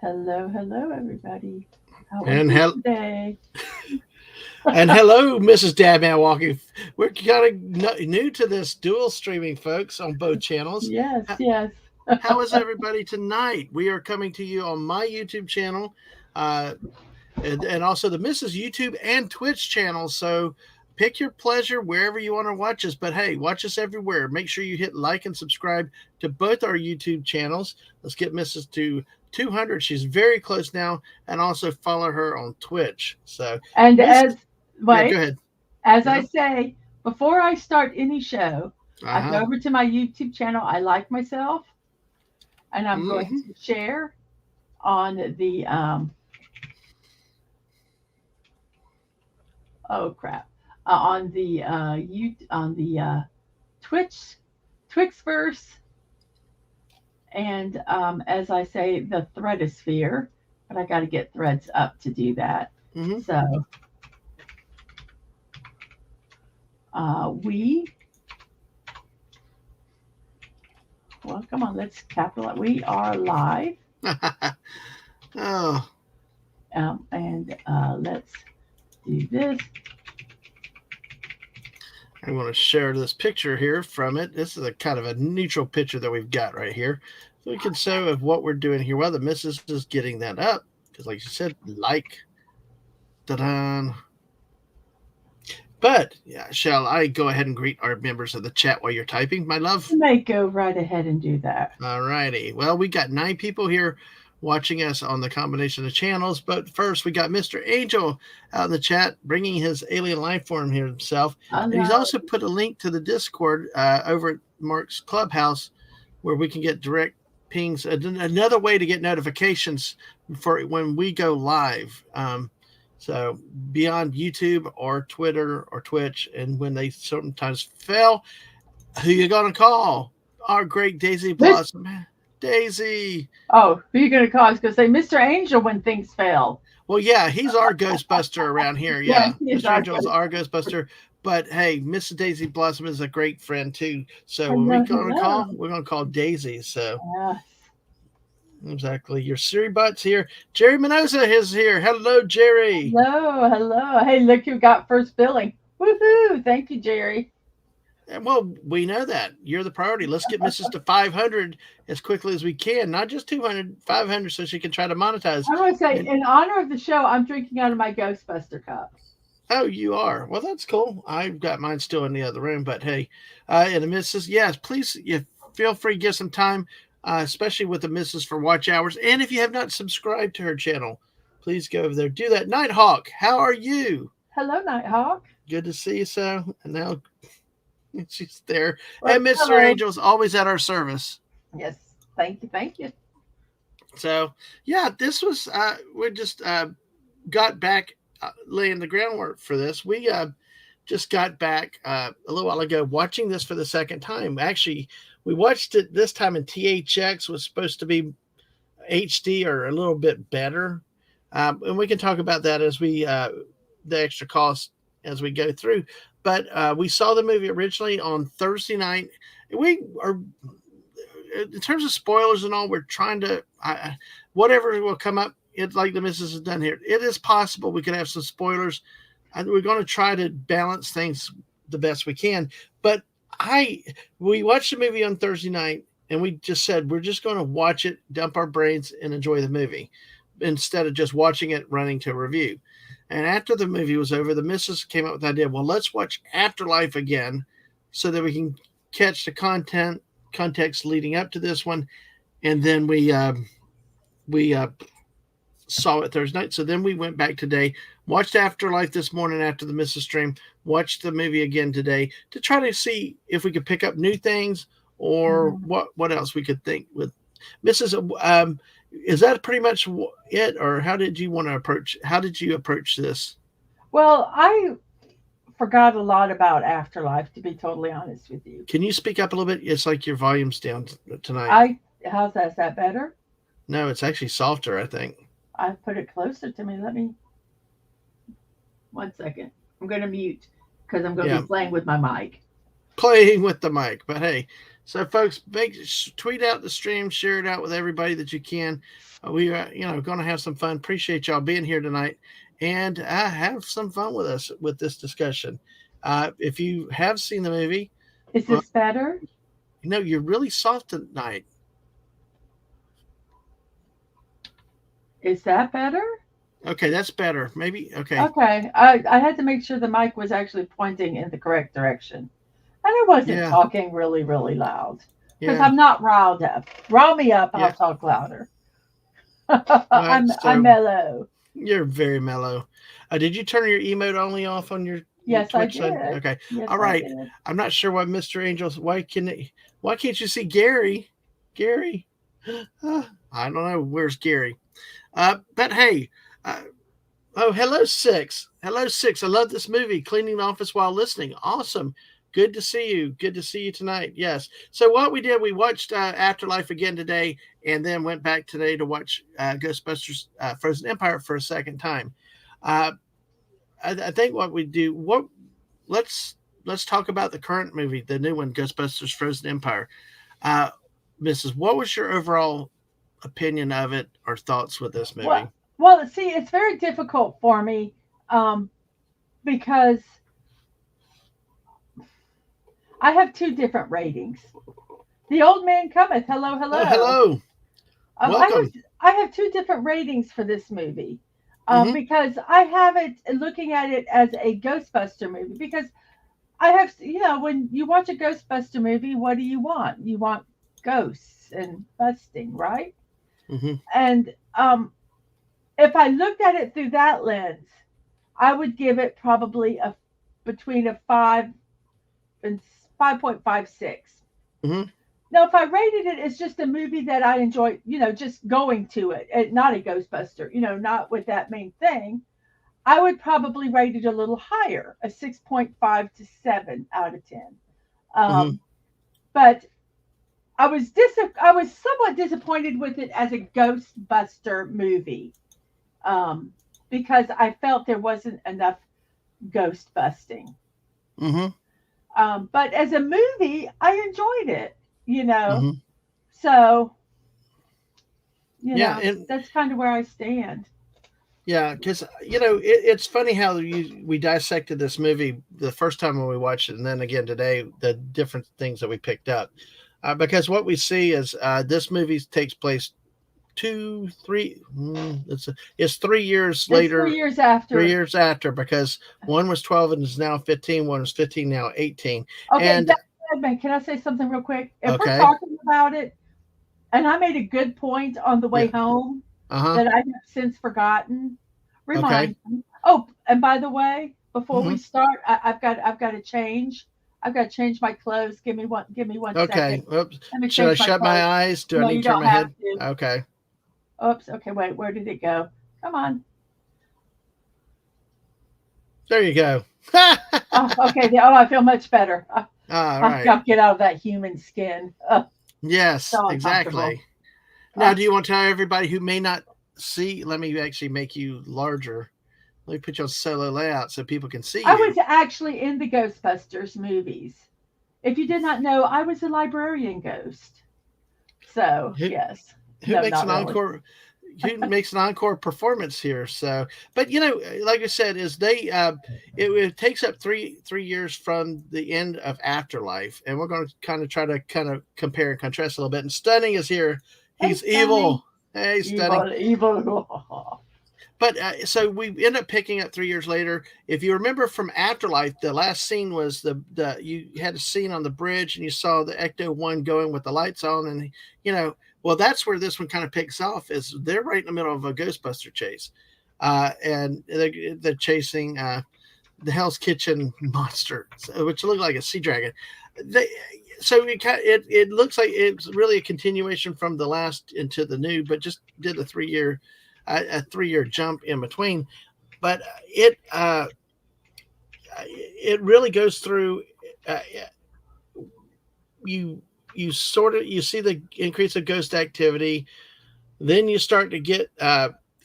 Hello, everybody. How are And you hel- today? and hello, Mrs. Dadman Walking. We're kind of new to this dual streaming, folks, on both channels. Yes, How, yes. how is everybody tonight? We are coming to you on my YouTube channel, uh, and also the Mrs. YouTube and Twitch channel. So pick your pleasure wherever you want to watch us. But hey, watch us everywhere. Make sure you hit like and subscribe to both our YouTube channels. Let's get Mrs. to 200. She's very close now, and also follow her on Twitch. So, And Miss, yeah, go wait, ahead. as I Yeah. say, before I start any show, Uh I go huh. over to my YouTube channel. I like myself, and I'm going Hmm. to share on the oh crap, on the Twitch Twixverse, and as I say, the Threadosphere. But I got to get threads up to do that. Hmm. So we, well, come on, let's capitalize. We are live. Oh, And let's do this. I want to share this picture here from it. This is a kind of a neutral picture that we've got right here. So we can show of what we're doing here while the missus is getting that up. Because, like you said, like, da-da. But yeah, shall I go ahead and greet our members of the chat while you're typing, my love? You may go right ahead and do that. All righty. Well, we got 9 people here watching us on the combination of channels. But first, we got Mr. Angel out in the chat bringing his alien life form here himself. And he's Hello. also put a link to the Discord over at Mark's Clubhouse where we can get direct pings. Another way to get notifications for when we go live. So beyond YouTube or Twitter or Twitch, and when they sometimes fail, who you gonna call? Our great Daisy Miss, Blossom. Daisy. oh, who are you going to call? I was going to say Mr. Angel when things fail. Well, yeah, he's our Ghostbuster around here. Yeah, Yeah, he is Mr. our Angel's ghost. our Ghostbuster. But hey, Mrs. Daisy Blossom is a great friend too. So when we Hello, gonna hello. call, we're gonna call Daisy. So Yes. exactly. Your Siri Butt's here. Jerry Minosa is here. Hello, Jerry. Hello. Hey, look who got first billing. Woohoo. Thank you, Jerry. And well, we know that you're the priority. Let's get Mrs. to 500 as quickly as we can. Not just 200, 500, so she can try to monetize. I want to say, And in honor of the show, I'm drinking out of my Ghostbuster cup. oh, you are. Well, that's cool. I've got mine still in the other room, but hey, and the missus, yes, please, you feel free to give some time, especially with the missus for watch hours. And if you have not subscribed to her channel, please go over there. Do that. Nighthawk, how are you? Hello, Nighthawk. Good to see you. So, and now she's there. Well, And Mr. hello. Angel's always at our service. Yes. Thank you. Thank you. So, yeah, this was, we just got back laying the groundwork for this. We just got back a little while ago watching this for the second time. Actually, we watched it this time in THX, was supposed to be HD or a little bit better. And we can talk about that as we, the extra cost as we go through. But we saw the movie originally on Thursday night. We are, in terms of spoilers and all, we're trying to, whatever will come up, it's like the missus has done here. It is possible we could have some spoilers. And we're going to try to balance things the best we can. But we watched the movie on Thursday night, and we just said we're just going to watch it, dump our brains, and enjoy the movie instead of just watching it, running to a review. And after the movie was over, the missus came up with the idea, well, let's watch Afterlife again so that we can catch the context leading up to this one. And then we saw it Thursday night. So then we went back today, watched Afterlife this morning after the missus stream, watched the movie again today to try to see if we could pick up new things or Mhm. what else we could think with Mrs. Is that pretty much it, or how did you want to approach? How did you approach this? Well, I forgot a lot about Afterlife, to be totally honest with you. Can you speak up a little bit? It's like your volume's down tonight. How's that? Is that better? No, it's actually softer, I think. I put it closer to me. Let me, 1 second. I'm going to mute because I'm going to Yeah, be playing with my mic. playing with the mic. But hey, So, folks, tweet out the stream, share it out with everybody that you can. We are, going to have some fun. Appreciate y'all being here tonight, and have some fun with us with this discussion. If you have seen the movie, Is well, this better? you're really soft tonight. Is that better? Okay, that's better. Maybe. Okay. Okay. I had to make sure the mic was actually pointing in the correct direction. And I wasn't Yeah. talking really, really loud. Because Yeah. I'm not riled up. Rile me up, Yeah. I'll talk louder. Right. I'm So mellow. you're very mellow. Did you turn your emote only off on your Yes, I Twitch side? did. Okay. Yes, All I right. did. I'm not sure why Mr. Angels. Why can't you see Gary? Gary. I don't know. Where's Gary? But hey. Uh, oh, hello, Six. Hello, Six. I love this movie. Cleaning the office while listening. Awesome. Good to see you. Good to see you tonight. Yes. So what we did, we watched Afterlife again today, and then went back today to watch Ghostbusters: Frozen Empire for a second time. Uh, I think what we do, let's let's talk about the current movie, the new one, Ghostbusters: Frozen Empire. Uh, Mrs., what was your overall opinion of it or thoughts with this Well, movie? well, see, it's very difficult for me um, because I have two different ratings. The old man cometh. Hello, Oh, hello. hello. Um, I Welcome. have I have two different ratings for this movie Mm-hmm. because I have it looking at it as a Ghostbuster movie because I have when you watch a Ghostbuster movie, what do you want? You want ghosts and busting, right? Mm-hmm. And if I looked at it through that lens, I would give it probably a between a 5.56. Mm-hmm. Now, if I rated it as just a movie that I enjoy, just going to it, not a Ghostbuster, not with that main thing, I would probably rate it a little higher, a 6.5 to 7 out of 10. Mm-hmm. But I was somewhat disappointed with it as a Ghostbuster movie um, because I felt there wasn't enough ghost busting. Mm-hmm. But as a movie, I enjoyed it, you know. Mm-hmm. So, Yeah, and that's kind of where I stand. yeah, because it's funny how we dissected this movie the first time when we watched it, and then again today, the different things that we picked up. Because what we see is this movie takes place two, three. It's 3 years It's three later. years 3 after. years after, because one was 12 and is now 15. One was 15 now 18. Okay, And Dadman, can I say something real quick? If we're okay, talking about it, and I made a good point on the way yeah, home uh huh, that I have since forgotten, okay, remind me. Oh, and by the way, before we hmm start, I've got to change. I've got to change my clothes. Give me one second. okay. Oops. Let me Should I change my shut my clothes. eyes? Do I No, need you to turn don't my have head? to. Okay, Oops. Okay, wait. Where did it go? Come on. there you go. Oh, okay. Oh, I feel much better. All I've right. got to get out of that human skin. Yes, So uncomfortable. exactly. Now, Uh, do you want to tell everybody who may not see? Let me actually make you larger. Let me put you on solo layout so people can see I you. was actually in the Ghostbusters movies. If you did not know, I was a librarian ghost. So, Who yes. who No, makes not an really. encore? Who makes an encore performance here? So, but like I said, is it takes up three years from the end of Afterlife, and we're going to kind of compare and contrast a little bit. And Stunning is here. Hey, He's Stunning. evil. Hey, Stunning. Evil, evil. But so we end up picking up 3 years later. If you remember from Afterlife, the last scene was the you had a scene on the bridge and you saw the Ecto One going with the lights on, and well, that's where this one kind of picks off. Is they're right in the middle of a Ghostbuster chase, and they're chasing the Hell's Kitchen monster, which looked like a sea dragon. They so it looks like it's really a continuation from the last into the new, but just did a 3 year jump in between. But it really goes through. Uh, you you see the increase of ghost activity, then you start to get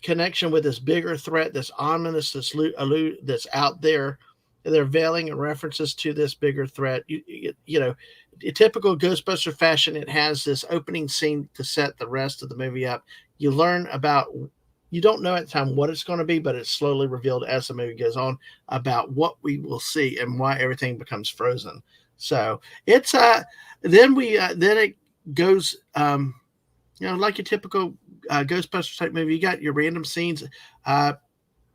connection with this bigger threat, this ominous, that's out there, they're veiling references to this bigger threat. You know, in typical Ghostbuster fashion, it has this opening scene to set the rest of the movie up. You learn about, you don't know at the time what it's going to be, but it's slowly revealed as the movie goes on about what we will see and why everything becomes frozen. So it's then it goes like your typical Ghostbusters type movie. You got your random scenes uh,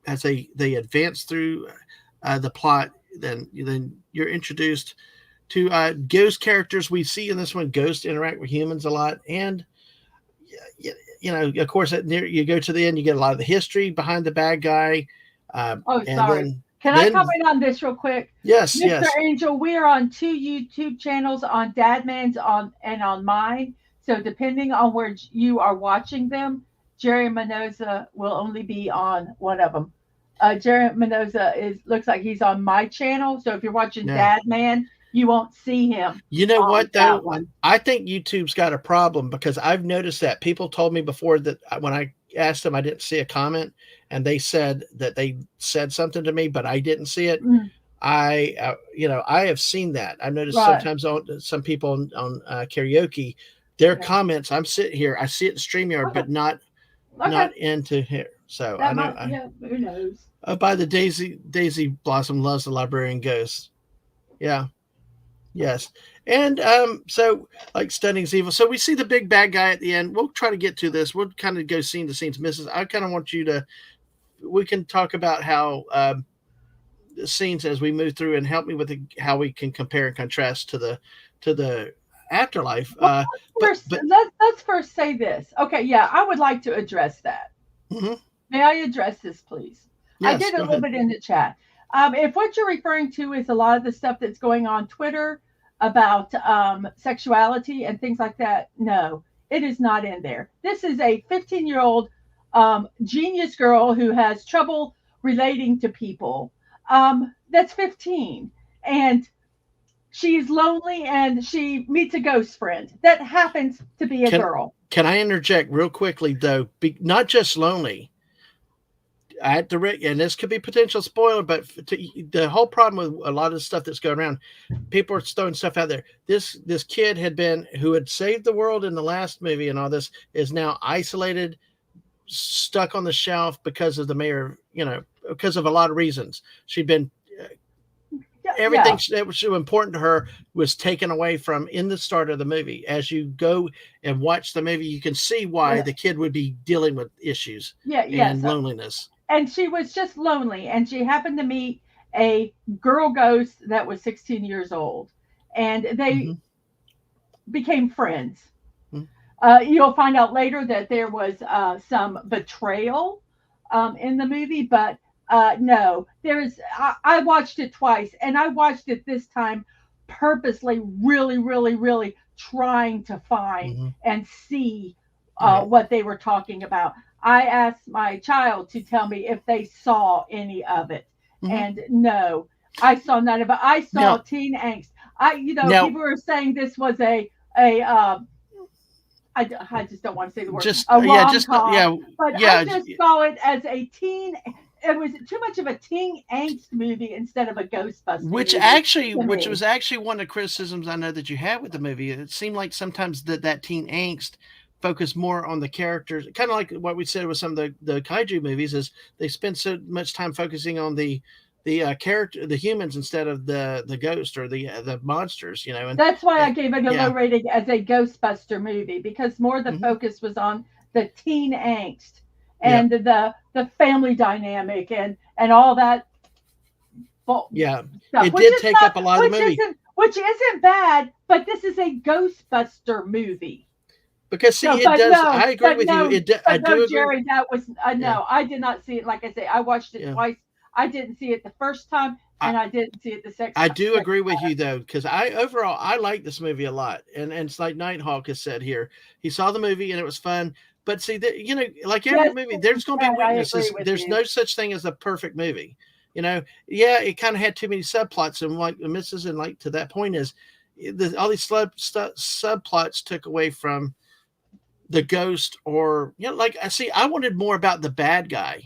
as they advance through the plot. Then you're introduced to ghost characters. We see in this one ghosts interact with humans a lot, and of course, you go to the end, you get a lot of the history behind the bad guy, Oh, and sorry. Can I then comment on this real quick? yes, Mr. yes, Angel, we are on two YouTube channels, on Dadman's and on mine. So depending on where you are watching them, Jerry Menoza will only be on one of them. Jerry Menoza looks like he's on my channel. So if you're watching yeah. Dadman, you won't see him You know on what that though? one. I think YouTube's got a problem because I've noticed that people told me before that when I asked them, I didn't see a comment, and they said that they said something to me, but I didn't see it. Mm, I have seen that. I've noticed right. sometimes on some people on karaoke, their Yeah. comments. I'm sitting here, I see it in Streamyard, Okay. but not Okay. into here. So I That know. might, yeah, who knows? By the Daisy Blossom loves the librarian ghost. Yeah. Yes. And so like Stunning's evil. So we see the big bad guy at the end. We'll try to get to this. We'll kind of go scene to scene. Mrs. I kind of want you to, we can talk about how the scenes as we move through and help me with how we can compare and contrast to the afterlife. Well, first, But let's first say this. Okay, yeah, I would like to address that. mhm. May I address this, please? I Yes, did a go little ahead. bit in the chat. If what you're referring to is a lot of the stuff that's going on Twitter about sexuality and things like that, no, it is not in there. This is a 15-year-old genius girl who has trouble relating to people. That's 15, and she's lonely, and she meets a ghost friend that happens to be a Can girl. can I interject real quickly though? Not just lonely. At the and this could be potential spoiler, but the whole problem with a lot of the stuff that's going around, people are throwing stuff out there. This kid who had saved the world in the last movie, and all this is now isolated, stuck on the shelf because of the mayor. Because of a lot of reasons. She'd been Yeah, everything yeah, that was so important to her was taken away from in the start of the movie. As you go and watch the movie, you can see why yeah, the kid would be dealing with issues yeah, and yes. loneliness. And she was just lonely, and she happened to meet a girl ghost that was 16 years old, and they Mm-hmm. became friends. Mm-hmm. You'll find out later that there was some betrayal in the movie, but no, there is. I watched it twice, and I watched it this time purposely, really, really, really trying to find Mm-hmm. and see Right. what they were talking about. I asked my child to tell me if they saw any of it, Mm-hmm. and no, I saw none of it. I saw Now, teen angst. now, People were saying this was a I just don't want to say the word just a yeah, rom just com, yeah, but I yeah. just saw it as a teen. It was too much of a teen angst movie instead of a Ghostbuster movie to Which me. was actually one of the criticisms I know that you had with the movie. It seemed like sometimes that teen angst focused more on the characters, kind of like what we said with some of the kaiju movies, is they spend so much time focusing on the character, the humans, instead of the ghost or the monsters. And, That's why I and gave it a low yeah. rating as a Ghostbuster movie, because more the Hmm. focus was on the teen angst Yeah. and the family dynamic and all that Yeah. stuff, It did take up a lot of the movie. which isn't bad, but this is a Ghostbuster movie. Because No, see, it does. I agree with you. I but no, do agree. Jerry, that was Yeah. no. I did not see it. Like I say, I watched it Yeah. twice. I didn't see it the first time, I, and I didn't see it the second I time. do agree with you though, because I like this movie a lot, and it's like Nighthawk has said here. He saw the movie and it was fun, but see that like every Yes, movie, there's going to be Brad, I agree weaknesses. with There's you. no such thing as a perfect movie. Yeah, it kind of had too many subplots, and like the misses, and like to that point is all these subplots took away from the ghost, or like I see. I wanted more about the bad guy.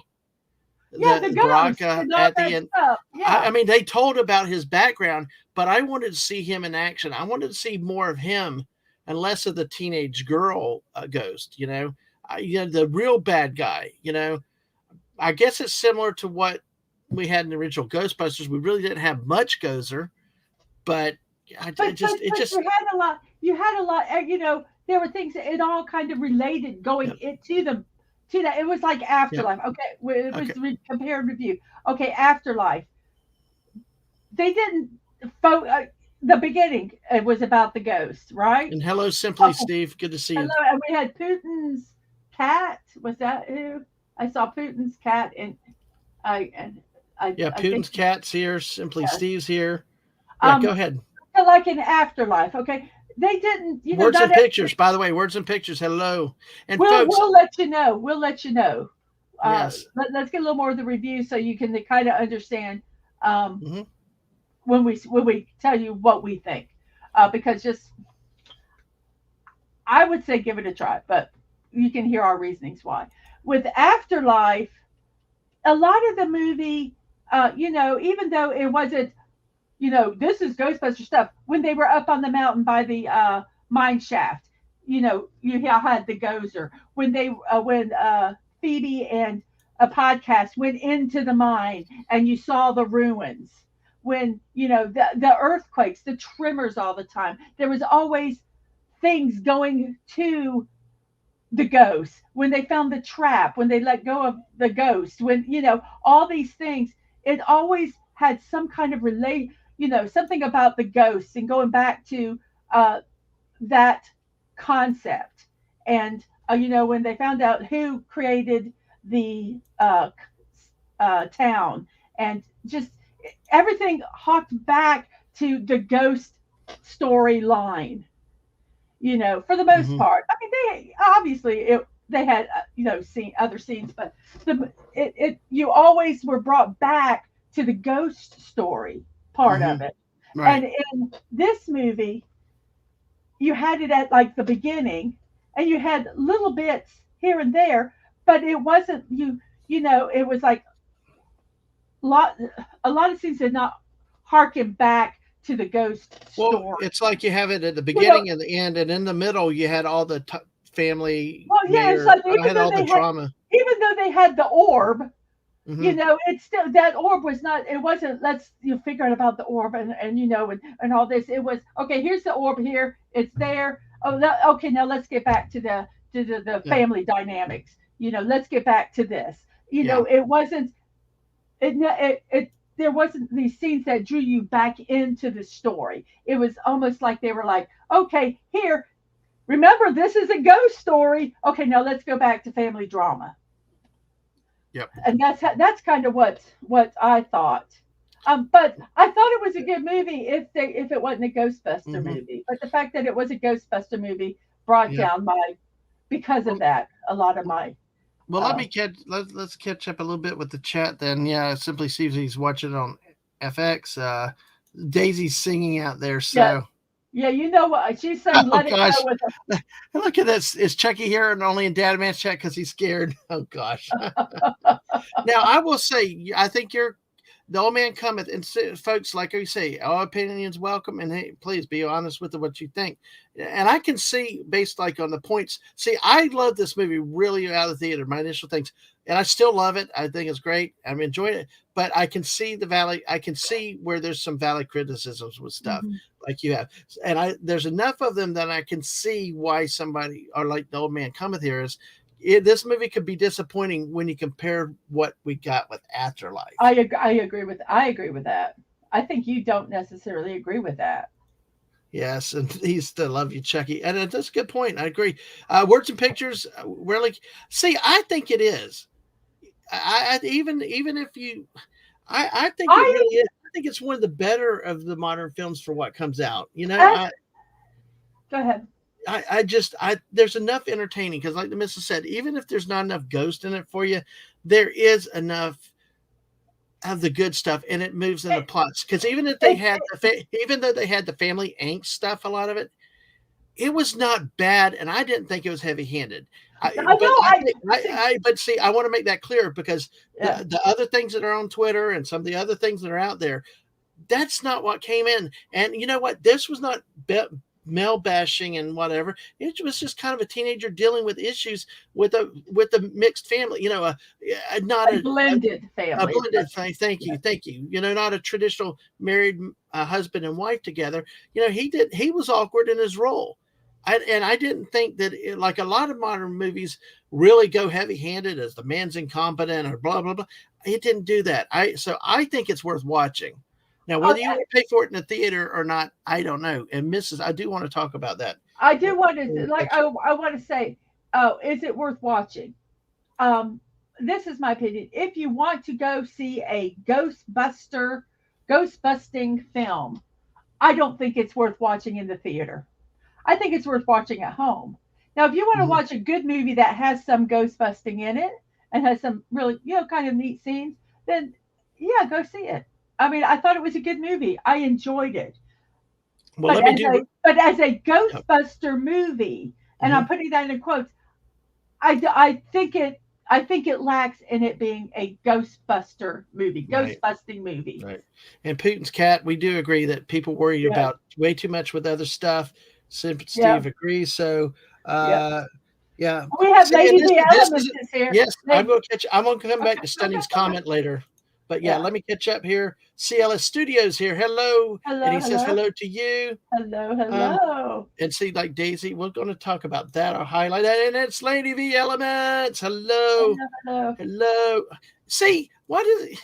Yeah, the the ghost Baraka and all at the that end. stuff. I Yeah. mean, they told about his background, but I wanted to see him in action. I wanted to see more of him and less of the teenage girl ghost. The real bad guy. I guess it's similar to what we had in the original Ghostbusters. We really didn't have much Gozer, but it But just you had a lot, there were things that it all kind of related yeah, going into them to that. It was like yeah, Afterlife. Okay, it was okay. compared review. Okay, Afterlife. They didn't the beginning it was about the ghost, right? And hello, Simply Okay, Steve. Good to see you. hello, and we had Putin's cat. Was that who? I saw Putin's cat and Yeah, I think Putin's cat's here. Simply yes. Steve's here. Yeah, go Um ahead. so like in Afterlife, okay? They didn't, Words not and pictures, by the way. Words and pictures. Hello, and folks. we'll let you know. We'll let you know. Yes. Let's get a little more of the review so you can kind of understand um, Hmm. when we tell you what we think. Because just I would say give it a try, but you can hear our reasonings why. With Afterlife, a lot of the movie, even though it wasn't, this is Ghostbuster stuff. When they were up on the mountain by the mine shaft, you had the Gozer. When Phoebe and a podcast went into the mine and you saw the ruins. When the earthquakes, the tremors all the time. There was always things going to the ghost. When they found the trap, when they let go of the ghost, when all these things, it always had some kind of something about the ghosts and going back to that concept. And when they found out who created the town, and just everything harked back to the ghost storyline, for the most Hmm. part. I mean, they obviously they had seen other scenes, but you always were brought back to the ghost story part Hmm. of it. And Right. in this movie, you had it at like the beginning, and you had little bits here and there, but it wasn't it was like lot a lot of scenes did not harken back to the ghost Well, story. it's like you have it at the You know, beginning and the end, and in the middle, you had all the family well, yeah, it's mayor. like I had all the drama. even though they had the orb, Hmm. it's still that orb was not. It wasn't. Let's figure out about the orb and all this. It was okay. Here's the orb. Here, it's there. Oh, okay. Now let's get back to the Yeah. family dynamics. Let's get back to this. Yeah. It wasn't. It there wasn't these scenes that drew you back into the story. It was almost like they were like, okay, here. Remember, this is a ghost story. Okay, now let's go back to family drama, Yep. and that's kind of what I thought. But I thought it was a good movie if it wasn't a Ghostbuster Hmm. movie. But the fact that it was a Ghostbuster movie brought Yep. down my because of Well, that a lot of my. well, Uh, let's catch up a little bit with the chat then. Yeah, simply sees he's watching on FX. Daisy's singing out there, yeah, so yeah, you know what she's saying. oh Let it go gosh. with Look at this. Is Chucky here and only in Dadman's chat because he's scared? Oh gosh. Now I will say, I think you're the old man cometh, and folks, like you say, all opinions welcome, and hey, please be honest with what you think. And I can see, based like on the points. See, I love this movie really out of the theater. My initial things, and I still love it. I think it's great. I'm enjoying it, but I can see the valley. I can see where there's some valid criticisms with stuff Mhm. like you have, and there's enough of them that I can see why somebody or like the old man cometh here is this movie could be disappointing when you compare what we got with Afterlife. I agree with that. I think you don't necessarily agree with that. Yes, and he's still love you, Chucky, and that's a good point. I agree. Words and pictures, really. See, I think it is. Even if you, I think it I really is. I think it's one of the better of the modern films for what comes out. as Go ahead. There's enough entertaining because, like the missus said, even if there's not enough ghost in it for you, there is enough of the good stuff, and it moves in the It, plots. Because even if they it, had even though they had the family angst stuff, a lot of it, it was not bad, and I didn't think it was heavy-handed. I But know. I see. but see, I want to make that clear because Yeah, the other things that are on Twitter and some of the other things that are out there, that's not what came in. And you know what? This was not male bashing and whatever. It was just kind of a teenager dealing with issues with a mixed family. Not a blended a family. blended thing. Thank you, thank you. Not a traditional married husband and wife together. He was awkward in his role. And I didn't think that like a lot of modern movies really go heavy handed as the man's incompetent or blah blah blah. It didn't do that. I think it's worth watching. Now, whether you Okay, want to pay for it in the theater or not, I don't know. And Mrs., I do want to talk about that. I do want to like. I want to say, oh, is it worth watching? Um, this is my opinion. If you want to go see a ghost busting film, I don't think it's worth watching in the theater. I think it's worth watching at home. Now, if you want to Mhm. watch a good movie that has some ghost busting in it and has some really, kind of neat scenes, then yeah, go see it. I mean, I thought it was a good movie. I enjoyed it. Well, But let me as do. a Yeah. Ghostbuster movie, and I'm Mhm. putting that in quotes, I think it lacks in it being a Ghostbuster movie, ghost Right. busting movie. Right. And Putin's cat, we do agree that people worry Yeah, about way too much with other stuff. yeah, Steve agrees. So, yeah. uh, yeah. We have See, and Lady this the this Elements is is here. yes. I'm They going to catch. I'm going to come back okay, to okay, Stunny's okay. comment later. But yeah, Yeah. let me catch up here. CLS Studios here. Hello, and Hello, he says hello, hello to you. hello, Um, hello. and see, like Daisy, we're going to talk about that. I'll highlight that, and it's Lady V Elements. Hello, Hello, hello. hello. See, what is it?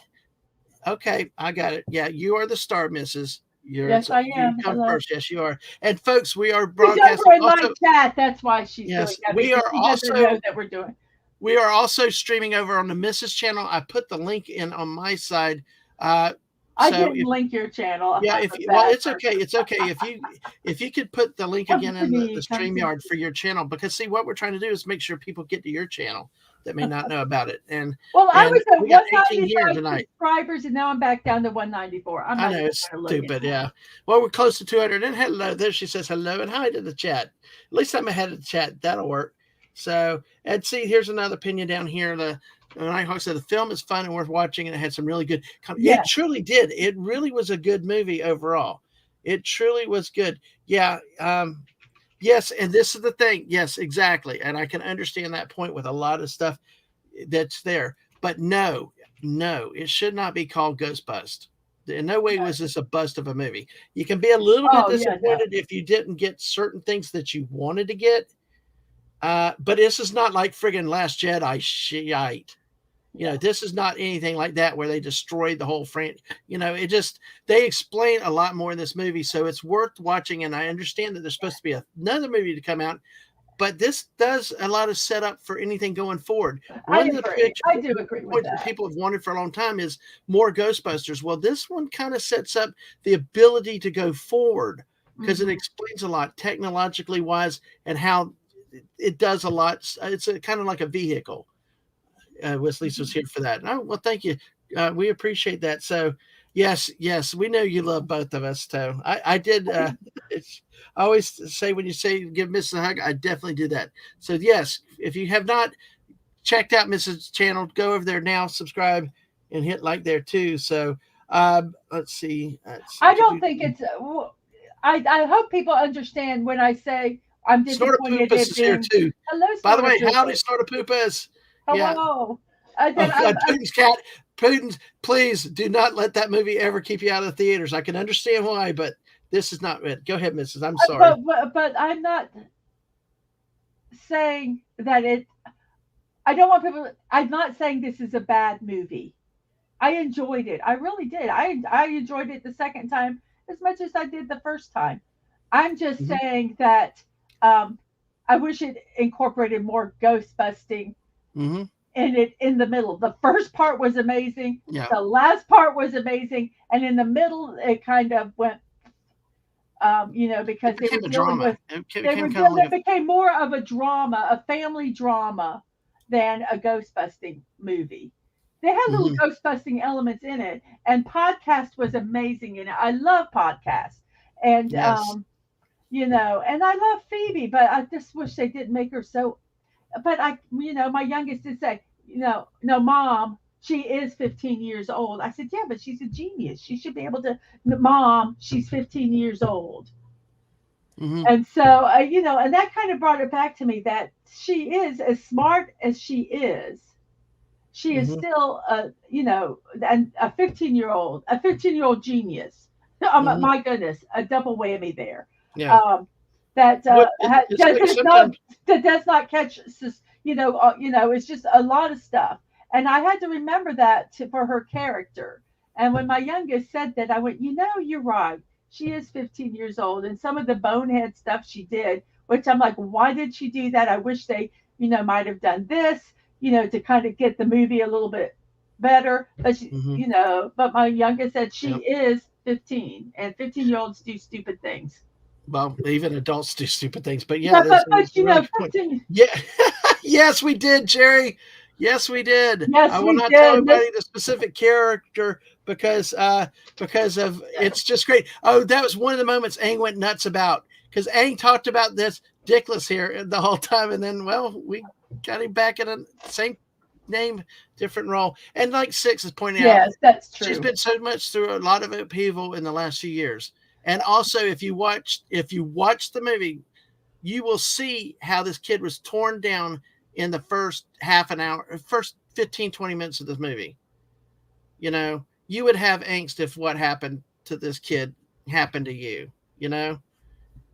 Okay, I got it. Yeah, you are the star, Mrs. Yes, I You am. come Hello. first. Yes, you are. And folks, we are She's broadcasting over in my also. chat. That's why she's doing Yes, that because she doesn't know that we're doing. we are also streaming over on the Mrs. channel. I put the link in on my side. Uh, I so didn't if link your channel. yeah, I'm if a you, well, bad it's okay. person. It's okay if you could put the link Come again to in the me. Come to me. StreamYard for your channel because see what we're trying to do is make sure people get to your channel that may not know about it. And Well, I and was at we got 18 here 195 tonight. subscribers, and now I'm back down to 194. I'm I not know even it's going to look stupid. anymore. Yeah. Well, we're close to 200. And hello, there she says hello and hi to the chat. At least I'm ahead of the chat. That'll work. So, and see, here's another opinion down here. Nighthawk said the film is fun and worth watching, and it had some really good. It Yes. truly did. It really was a good movie overall. It truly was good. Yeah. Yes, and this is the thing. Yes, exactly. And I can understand that point with a lot of stuff that's there. But no, no, it should not be called Ghostbust. In no way was this a bust of a movie. You can be a little bit Oh, yeah, no. disappointed if you didn't get certain things that you wanted to get. But this is not like friggin' Last Jedi shite. Yeah. This is not anything like that where they destroyed the whole franchise. It just they explain a lot more in this movie, so it's worth watching. And I understand that there's supposed to be another movie to come out, but this does a lot of setup for anything going forward. I One of the agree. pictures, I do agree with points that that. people have wanted for a long time is more Ghostbusters. Well, this one kind of sets up the ability to go forward because it Hmm. explains a lot technologically wise and how it does a lot. It's kind of like a vehicle. Wesley was here for that. Oh, well, thank you. We appreciate that. So, yes, yes, we know you love both of us. So, I did. I always say when you say give Mrs. a hug, I definitely do that. So, yes, if you have not checked out Mrs. channel, go over there now, subscribe, and hit like there too. So, let's see. Let's see. I don't think it's. I hope people understand when I say I'm disappointed Snortopoopas it is here being. too. Hello, By the way, howdy, Snortopoopas. Snortopoopas. Yeah. Hello. Oh Then God, Putin's cat. Putin's. Please do not let that movie ever keep you out of the theaters. I can understand why, but this is not it. Go ahead, Mrs. I'm sorry. but I'm not saying that it. I don't want people. I'm not saying this is a bad movie. I enjoyed it. I really did. I enjoyed it the second time as much as I did the first time. I'm just Mhm. saying that um, I wish it incorporated more ghost busting Mm-hmm. in it in the middle. The first part was amazing. Yeah. The last part was amazing, and in the middle it kind of went, It because they were became a dealing drama. with It they were became kind of dealing. like It became more of a drama, a family drama, than a ghost busting movie. They had little Mhm. ghost busting elements in it, and podcast was amazing in it. I love podcasts, and Yes. And I love Phoebe, but I just wish they didn't make her so. But my youngest did say, no, mom, she is 15 years old. I said, yeah, but she's a genius. She should be able to, mom, she's 15 years old. Mm-hmm. And so, and that kind of brought it back to me that she is as smart as she is. She is Mm-hmm. still and a 15-year-old, genius. Oh, Mm-hmm. my goodness, a double whammy there. Yeah. Um, that What it's like does not sometimes. catch, it's just a lot of stuff. And I had to remember that for her character. And when my youngest said that, I went, you're right. She is 15 years old, and some of the bonehead stuff she did, which I'm like, why did she do that? I wish they, might have done this, to kind of get the movie a little bit better. But Mm-hmm. but my youngest said she Yep. is 15, and 15-year-olds do stupid things. Well, even adults do stupid things, but yeah, But that's but a really good point. 15. Yeah, yes, we did, Jerry. Yes, we did. I Yes, will we not tell did. Miss. anybody the specific character because of it's just great. Oh, that was one of the moments Aang went nuts about because Aang talked about this Dickless here the whole time, and then we got him back in a same name, different role. And like Six is pointing out, Yes, that's she's true. been so much through a lot of upheaval in the last few years. And also, if you watch the movie, you will see how this kid was torn down in the first half an hour, first 15, 20 minutes of this movie. You would have angst if what happened to this kid happened to you, you know?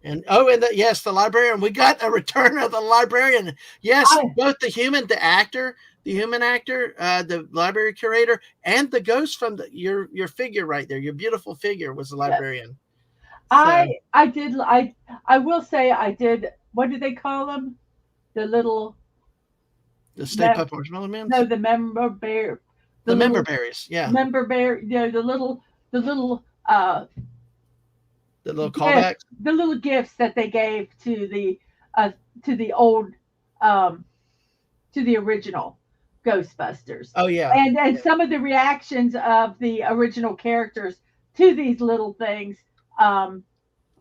Yes, the librarian. We got a return of the librarian. Yes, I both the human actor, the library curator, and the ghost from your figure right there, your beautiful figure was the yes, librarian. So I did. I will say I did. What do they call them? The little the Stay mem- Puft Marshmallow no, Mans, the member bear, the the member little berries, yeah, member bear. The little the little gift, callbacks. the little gifts that they gave uh to the old um to the original Ghostbusters, Oh yeah. and some of the reactions of the original characters to these little things um,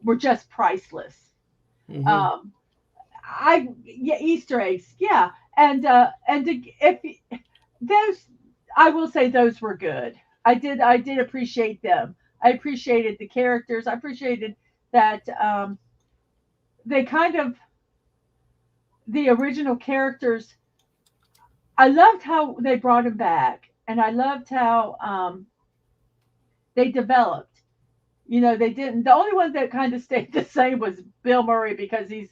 were just priceless. Mm-hmm. Um, yeah, Easter eggs, yeah, and if those, I will say those were good. I did appreciate them. I appreciated the characters. I appreciated that they kind of the original characters. I loved how they brought him back, and I loved how they developed. They didn't. The only one that kind of stayed the same was Bill Murray because he's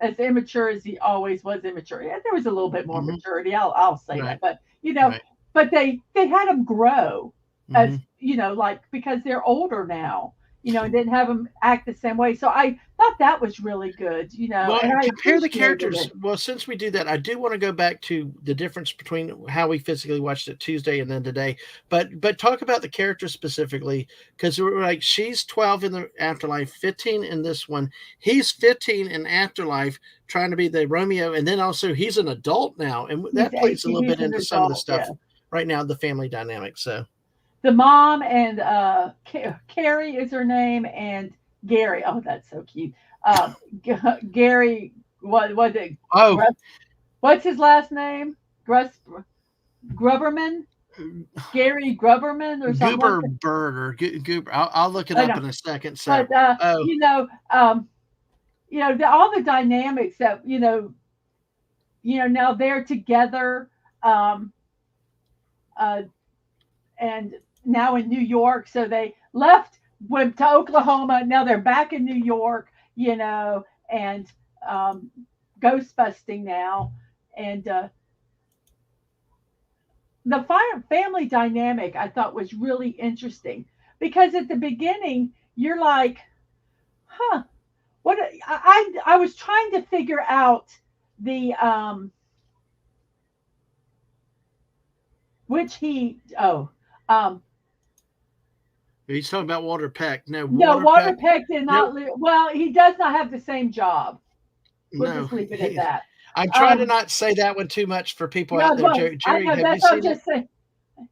as immature as he always was immature. Yeah, there was a little bit more Mm-hmm. maturity. I'll say that, Right. but Right. but they had him grow as Mm-hmm. like because they're older now. And didn't have them act the same way. So I thought that was really good. Well, And I compare the appreciated characters. it. Well, since we do that, I do want to go back to the difference between how we physically watched it Tuesday and then today. But talk about the characters specifically because we're like she's 12 in the Afterlife, 15 in this one. He's 15 in Afterlife, trying to be the Romeo, and then also he's an adult now, and He's that plays a 18. little bit He's an into some of the adult. stuff Yeah. right now, the family dynamic. So, The mom and Carrie is her name, and Gary. Oh, that's so cute. Gary, what was it? oh, Grus, what's his last name? Grubberman, Gary Grubberman or something. Goober Bird or Goober. I'll look it I up know, in a second. So, but oh, all the dynamics that now they're together, um, uh, and now in New York. So they left, went to Oklahoma. Now they're back in New York, and um, ghost busting now. And the family dynamic I thought was really interesting because at the beginning you're like, huh, what? I was trying to figure out the which he um he's talking about Walter Peck. No, no, Walter Walter Peck. Peck did No, not well, he does not have the same job. We'll no. just leave it at that. I'm trying to Um, not say that one too much for people no, out there. well, Jerry, I Jerry, know have you that's what I'm seen it? just saying.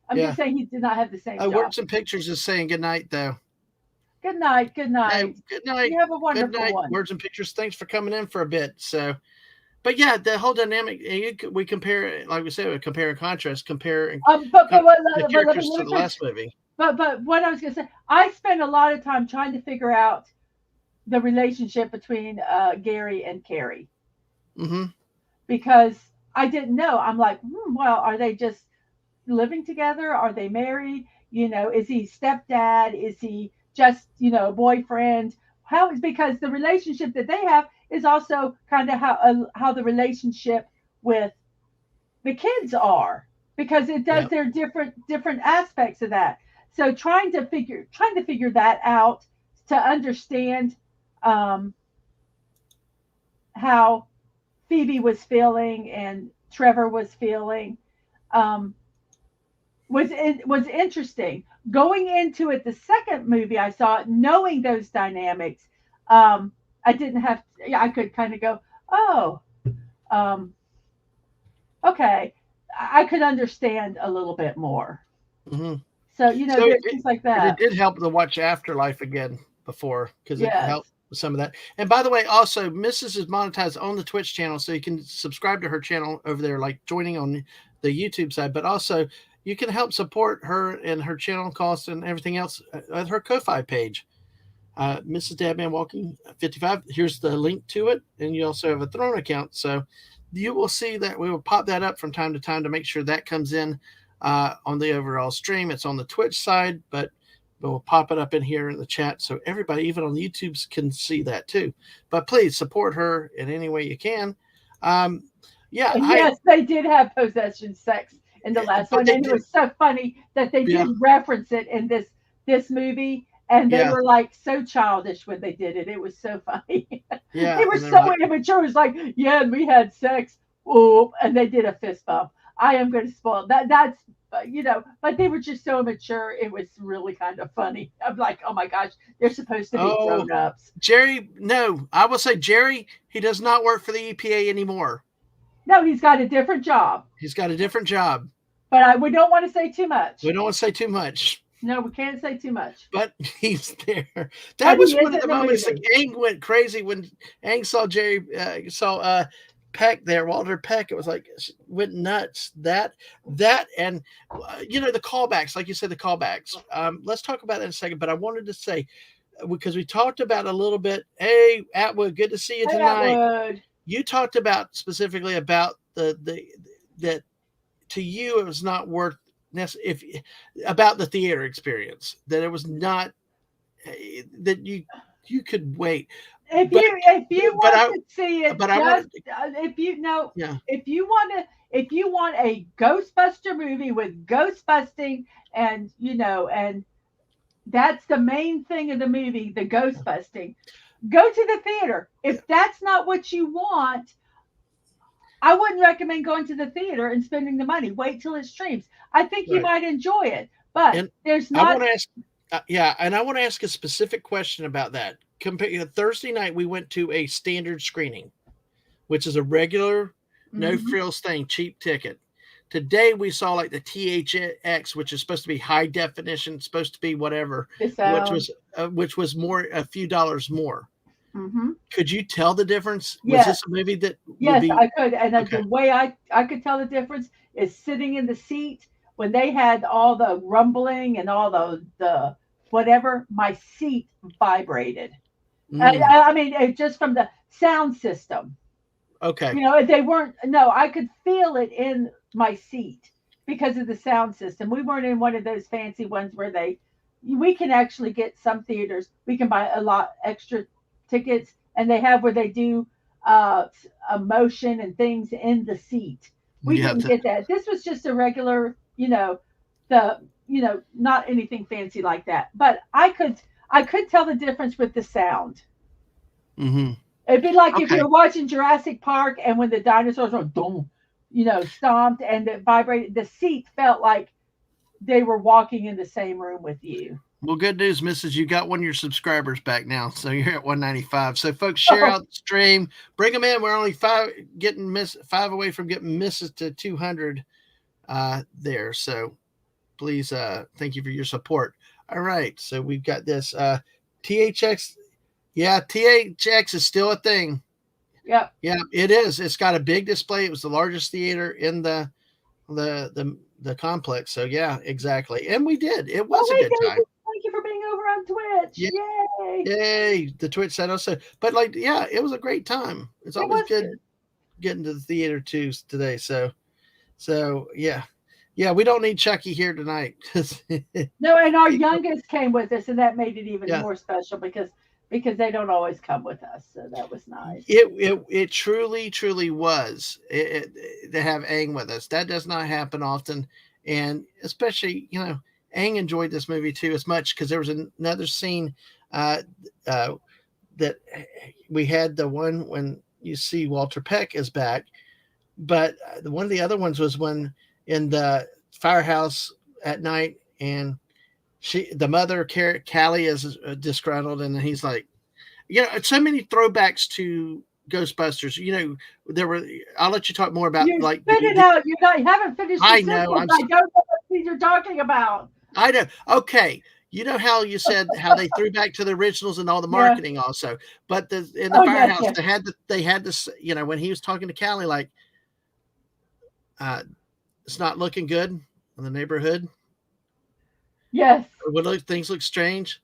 I'm just Yeah. saying he did not have the same job. Words and Pictures is saying good night though. Good night. Good Hey, night. good night. You have a Good wonderful night. one. Words and pictures. Thanks for coming in for a bit. So, but yeah, the whole dynamic. We compare, like we said, we compare and contrast, But the characters let to me the finish. last movie. But what I was gonna say, I spent a lot of time trying to figure out the relationship between Gary and Carrie Mm-hmm. because I didn't know. I'm like, well, are they just living together? Are they married? Is he stepdad? Is he just, boyfriend? How is because the relationship that they have is also kind of how the relationship with the kids are because it does Yep. their different aspects of that. So trying to figure that out to understand um, how Phoebe was feeling and Trevor was feeling um, was interesting. Going into it, the second movie I saw, knowing those dynamics, I didn't have. Yeah, I could kind of go, oh, um, okay, I could understand a little bit more. Mm-hmm. So So there's things like it that. did help to watch Afterlife again before because it Yes. helped with some of that. And by the way, also Mrs. is monetized on the Twitch channel, so you can subscribe to her channel over there, like joining on the YouTube side. But also, you can help support her and her channel costs and everything else at her Ko-fi page. Mrs. Dadman Walking 55. Here's the link to it, and you also have a Throne account. So you will see that we will pop that up from time to time to make sure that comes in on the overall stream. It's on the Twitch side, but we'll pop it up in here in the chat so everybody, even on the YouTubes, can see that too. But please support her in any way you can. Um, yeah, And I yes, they did have possession sex in the last but one, they and it did. was so funny that they Yeah, did reference it in this movie, and they yeah, were like so childish when they did it. It was so funny. yeah, They were and they're so like, immature. It was like, yeah, and we had sex. Oh, and they did a fist bump. I am going to spoil that. But they were just so immature. It was really kind of funny. I'm like, oh my gosh, they're supposed to be oh, grown ups. Jerry. No, I will say Jerry. He does not work for the EPA anymore. No, he's got a different job, He's got a different job. we don't want to say too We much. don't want to say too much, No, we can't say too much. but he's there. That But was he one is of in the the moments that movie. Aang went crazy when Aang saw Jerry, saw Peck there, Walter Peck. It was like went nuts. That, and the callbacks, like you said, the callbacks. Let's talk about that in a second. But I wanted to say because we talked about a little bit. Hey, Atwood, good to see you Hey, tonight. Atwood. You talked about specifically about the that to you it was not worth if about the theater experience that it was not that you could wait If but you but want I to see it, but I just wanted if you know yeah if you want a Ghostbuster movie with ghost busting and that's the main thing of the movie, the ghost busting. Go to the theater. yeah If that's not what you want, I wouldn't recommend going to the theater and spending the money. Wait till it streams. I think you right might enjoy it, but and there's I not. want to ask yeah and I want to ask a specific question about that compare Thursday night we went to a standard screening which is a regular no Mhm, frills thing cheap ticket. Today we saw like the THX, which is supposed to be high definition, supposed to be whatever, the sound. which was more a few dollars more. Mhm. Could you tell the difference? Was Yes. this a movie that would Yes, be I could, and okay? the way I could tell the difference is sitting in the seat when they had all the rumbling and all the whatever, my seat vibrated. Mm, I mean, just from the sound system. okay, They weren't. No, I could feel it in my seat because of the sound system. We weren't in one of those fancy ones where we can actually get some theaters. We can buy a lot extra tickets, and they have where they do uh, emotion and things in the seat. We yeah, didn't get that. This was just a regular, not anything fancy like that. But I could tell the difference with the sound. mm-hmm. It'd be like if Okay, you're watching Jurassic Park and when the dinosaurs were boom, stomped and it vibrated, the seat felt like they were walking in the same room with you. well, good news, Mrs. You got one of your subscribers back now, so you're at 195. So, folks, share Oh, out the stream, bring them in. We're only five away from getting Mrs. to 200 there. So please thank you for your support. All right, so we've got this THX. Yeah, THX is still a thing. Yep. Yeah, it is. It's got a big display. It was the largest theater in the complex. So yeah, exactly. And we did. It Oh, was a hey, good time. Daisy. Thank you for being over on Twitch. Yeah, Yay. yay. The Twitch side also. But like, yeah, it was a great time. It's It always was good good. getting to the theater too today. So yeah. Yeah, we don't need Chucky here tonight. No, and our youngest came with us, and that made it even Yeah. more special because they don't always come with us, so that was nice. It truly was to have Aang with us. That does not happen often, and especially Aang enjoyed this movie too as much because there was another scene uh, uh, that we had the one when you see Walter Peck is back, but one of the other ones was when in the firehouse at night and the mother Callie is disgruntled and he's like so many throwbacks to Ghostbusters. There were. I'll let you talk more about You like spit it out. You haven't finished the I know. sentence. I don't know what scene you're talking about. I know. Okay. You know how you said how they threw back to the originals and all the Yeah. marketing also, but in the Oh, yes, firehouse yes. they had this. When he was talking to Callie, like, uh, it's not looking good in the neighborhood. Yes. Things look strange.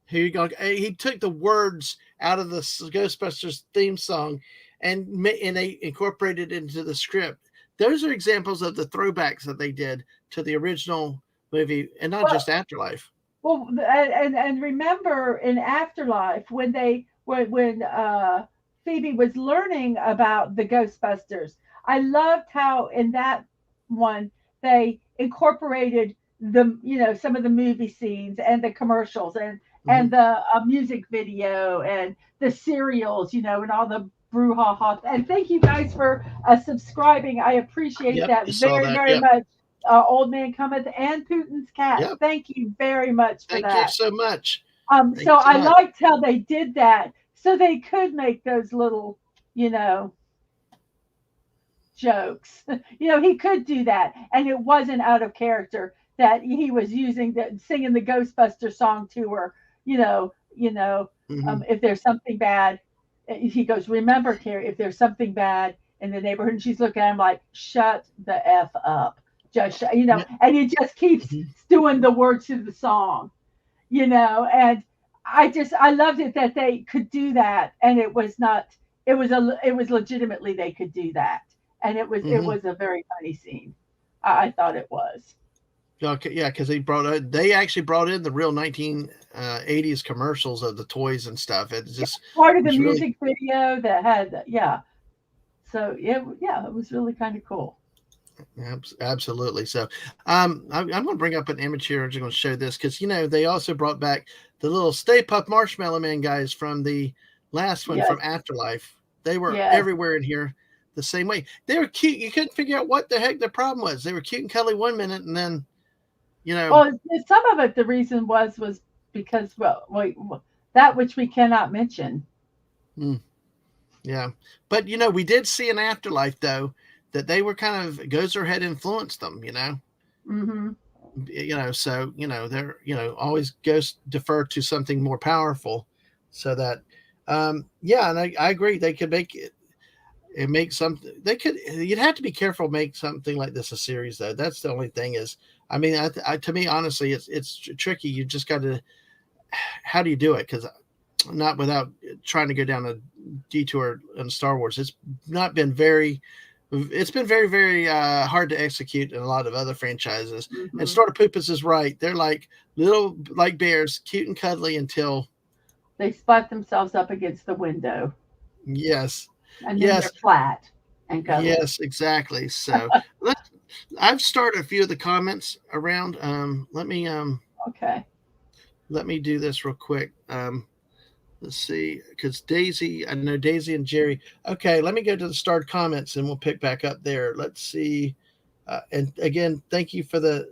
Here you go. He took the words out of the Ghostbusters theme song and they incorporated it into the script. Those are examples of the throwbacks that they did to the original movie and not Well, just Afterlife. well, and remember in Afterlife when Phoebe was learning about the Ghostbusters, I loved how in that one they incorporated some of the movie scenes and the commercials and Mm-hmm. the music video and the serials, and all the brouhaha. And thank you guys for subscribing. I appreciate Yep, that you saw very that. very Yep, much. Old Man Cometh and Putin's Cat. yep. Thank you very much for Thank you that. so much. Thank So you so I much. liked how they did that, so they could make those little, you know, jokes. He could do that, and it wasn't out of character that he was singing the Ghostbuster song to her. Mm-hmm. If there's something bad, he goes, "Remember, Terry, if there's something bad in the neighborhood," and she's looking at him like, "Shut the f up." Yeah. And he just keeps Mm-hmm. doing the words to the song, and I loved it that they could do that, and it was not, it was legitimately they could do that, and it Mm-hmm. was a very funny scene. I thought it was. Okay, yeah, because they actually brought in the real 1980s commercials of the toys and stuff. It Yeah, just part of the was really music video that had, yeah. So it was really kind of cool. absolutely. So, I'm going to bring up an image here. I'm just going to show this because they also brought back the little Stay Puft Marshmallow Man guys from the last one Yes, from Afterlife. They were yes. everywhere in here the same way. They were cute. You couldn't figure out what the heck their problem was. They were cute and cuddly one minute, and then you know, Well, some of it the reason was because, well, that which we cannot mention. mm, yeah. But we did see in Afterlife though that they were kind of Gozer had influenced them. Hmm. So they're always ghosts defer to something more powerful, so that yeah, and I agree they could make it. Make something they could you'd have to be careful make something like this a series though. That's the only thing is I mean to me honestly it's tricky. You just got to how do you do it because not without trying to go down a detour in Star Wars. It's been very very hard to execute in a lot of other franchises. And Hmm. Star Poopus is right. They're like little like bears, cute and cuddly until They spot themselves up against the window, yes, and then they're yes, flat and cuddly. yes, exactly. So let's I've started a few of the comments around. Okay. Let me do this real quick. Let's see, because Daisy, I know Daisy and Jerry. Okay, let me go to the starred comments and we'll pick back up there. Let's see. And again, thank you for the.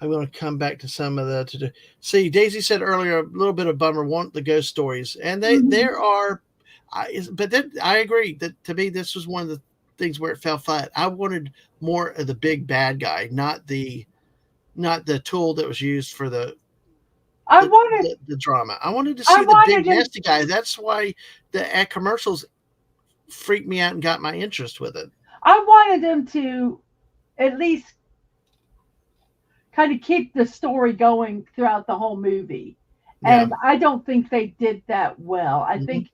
I'm going to come back to some of the. See, Daisy said earlier a little bit of bummer. Want the ghost stories, and Hmm. there are. But then I agree that to me this was one of the things where it fell flat. I wanted more of the big bad guy, not the tool that was used for the I wanted, the drama. I wanted to I see the wanted big him, nasty guy. That's why the commercials freaked me out and got my interest with it. I wanted him to at least kind of keep the story going throughout the whole movie. Yeah. And I don't think they did that well. I Hmm. think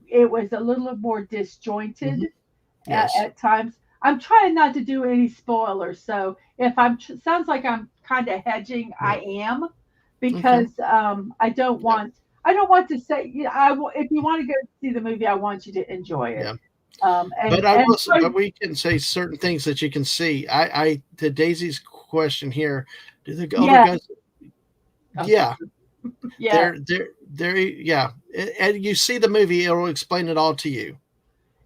it was a little more disjointed Hmm. Yes. at times. I'm trying not to do any spoilers, so if I'm sounds like I'm kind of hedging, Yeah. I am Okay. because Yeah. I don't want to say if you want to go see the movie, I want you to enjoy it. Yeah. But I And will. But we can say certain things that you can see. To Daisy's question here, do the older yeah, guys? oh, Yeah, yeah, they're yeah, and you see the movie, it'll explain it all to you.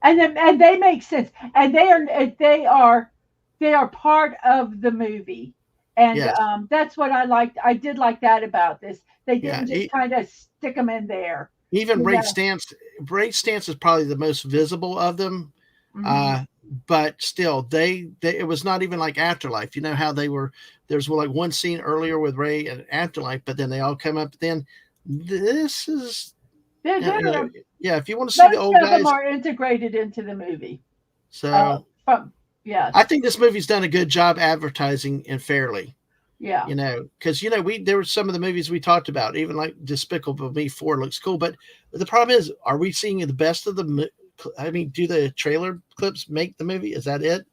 and they make sense, and they are part of the movie, and Yes, that's what I liked. I did like that about this. They yeah. didn't just kind of stick them in there, Even you know. Ray Stance is probably the most visible of them. Hmm. Uh, but still, they it was not even like Afterlife. You know how they were. There's like one scene earlier with Ray and Afterlife, but then they all come up. Then this is They're you know yeah. If you want to see the most old of them guys, are integrated into the movie. so From yes, I think this movie's done a good job advertising and fairly. yeah, Because we there were some of the movies we talked about, even like Despicable Me 4 looks cool, but the problem is, are we seeing the best of the? I mean, do the trailer clips make the movie? Is that it?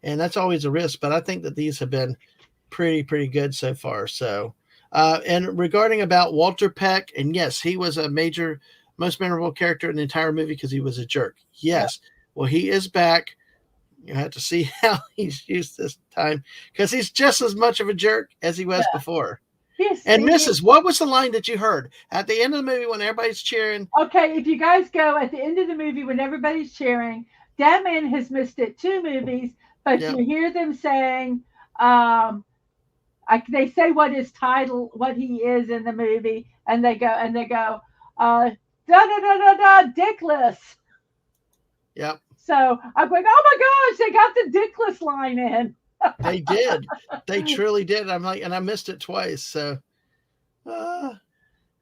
And that's always a risk. But I think that these have been pretty good so far. So, and regarding about Walter Peck, and yes, he was a major, most memorable character in the entire movie because he was a jerk. yeah, Yes, well, he is back. You have to see how he's used this time because he's just as much of a jerk as he was yeah. before. He's And he, Mrs., what was the line that you heard at the end of the movie when everybody's cheering? okay. If you guys go at the end of the movie when everybody's cheering, Dadman has missed it 2 movies, but Yep, you hear them saying, they say what his title, what he is in the movie, and they go, da da da da da, Dickless. yep, So I'm going, oh my gosh, they got the Dickless line in. they did. They truly did. I'm like, and I missed it twice. So, uh,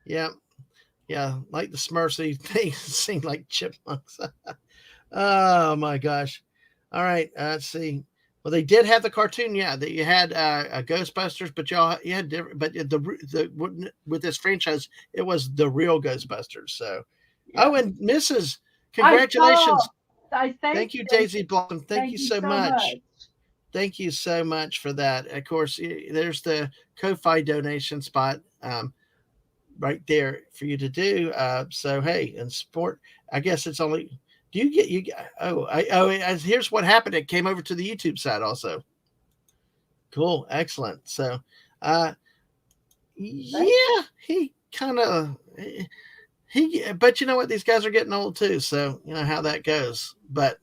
yeah, yeah, like the Smurfs, they sing like chipmunks. Oh my gosh! All right, let's see. Well, they did have the cartoon, yeah. That you had Ghostbusters, but you had different. But with this franchise, it was the real Ghostbusters. So, Yeah, oh, and Mrs. I saw. Congratulations! I thank Thank you, you, Daisy Daisy. Blossom. Thank you Thank you so so much. much. Thank you so much for that. Of course, there's the Ko-fi donation spot. Right there for you to do. So hey, in sport, I guess it's only. Do you get you? Here's what happened. It came over to the YouTube side also. Cool, excellent. So, uh, Thank yeah, he kind of he. But you know what? These guys are getting old too, so you know how that goes. But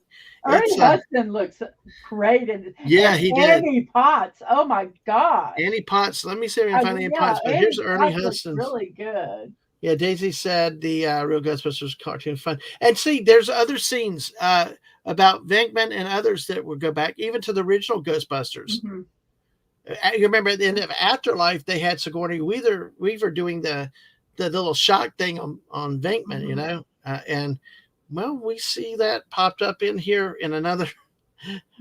it's Ernie Hudson looks great, yeah, and he did. Annie Potts. Oh my gosh. Annie Potts. Let me see if I can I find mean, Annie yeah, Potts. But here's Annie Ernie Potts looks Hudson's. really good. Yeah, Daisy said the real Ghostbusters cartoon fun. And see, there's other scenes about Venkman and others that would go back even to the original Ghostbusters. Hmm. You remember at the end of Afterlife, they had Sigourney Weaver doing the little shock thing on Venkman, Hmm. and well, we see that popped up in here in another.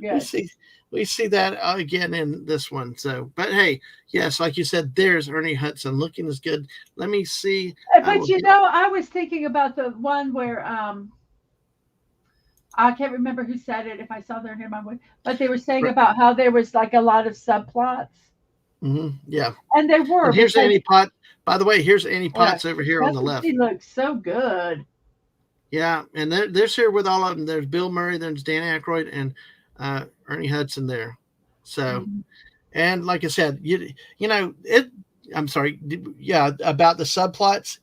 We see Yes. we see that again in this one. So, but hey, yes, like you said, there's Ernie Hudson looking as good. Let me see. I But will you get. know, I was thinking about the one where I can't remember who said it. If I saw their name, I would. But they were saying about how there was like a lot of subplots, Yeah, and there were and here's because Annie Pot. By the way, here's Annie yeah, Potts over here on the doesn't left. she look so good? Yeah, and there's here with all of them. There's Bill Murray, there's Dan Aykroyd, and Ernie Hudson there. So, Mhm. and like I said, you know it. I'm sorry. Yeah, about the subplots.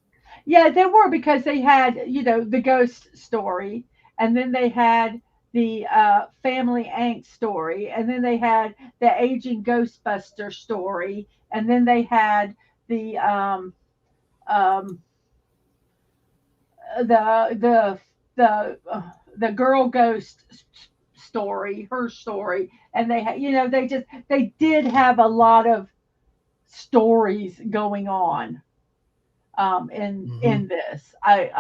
Yeah, there were because they had, the ghost story, and then they had the family angst story, and then they had the aging Ghostbuster story, and then they had the um, the the girl ghost story, her story, and they had, they did have a lot of stories going on. in this. I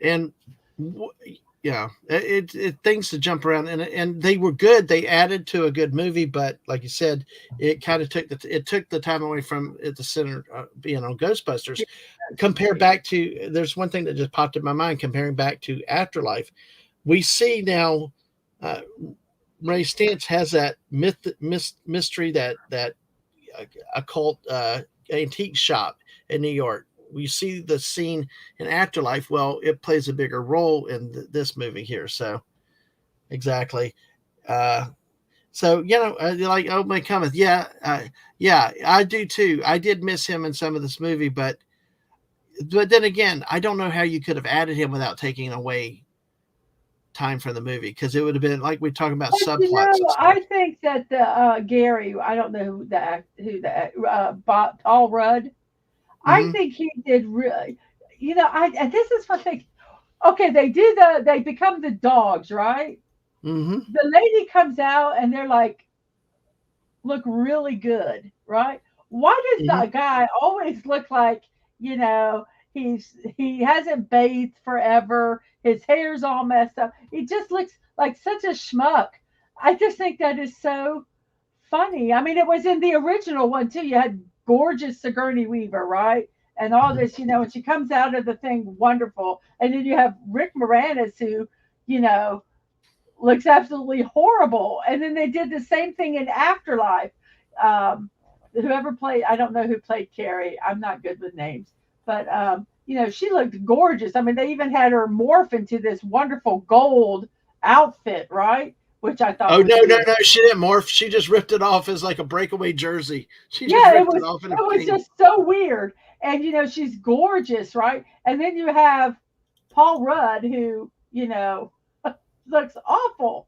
And w- yeah, it things to jump around, and they were good. They added to a good movie, but like you said, it kind of took the time away from at the center being on Ghostbusters. Compare back to there's one thing that just popped in my mind comparing back to Afterlife. We see now uh, Ray Stantz has that mystery that occult antique shop in New York. We see the scene in Afterlife. Well, it plays a bigger role in this movie here. So exactly. Uh, so like oh my cometh, yeah, I do too. I did miss him in some of this movie, but then again, I don't know how you could have added him without taking away time from the movie because it would have been like we talk about but subplots and stuff. I think that the Gary, I don't know Paul Rudd. I Mm-hmm. think he did really. I and this is what they. Okay, they become the dogs, right? Mm-hmm. The lady comes out and they're like look really good, right? Why does Mm-hmm. the guy always look like, you know, he hasn't bathed forever, his hair's all messed up. He just looks like such a schmuck. I just think that is so funny. I mean, it was in the original one too. You had gorgeous Sigourney Weaver, right? And all this, and she comes out of the thing wonderful. And then you have Rick Moranis who, you know, looks absolutely horrible. And then they did the same thing in Afterlife. Whoever played, I don't know who played Carrie. I'm not good with names, but she looked gorgeous. I mean, they even had her morph into this wonderful gold outfit, right? Which I thought Oh was no, no, weird. no! She didn't morph. She just ripped it off as like a breakaway jersey. She just Yeah, it ripped it was off in a it was pink. just so weird. And she's gorgeous, right? And then you have Paul Rudd who, looks awful.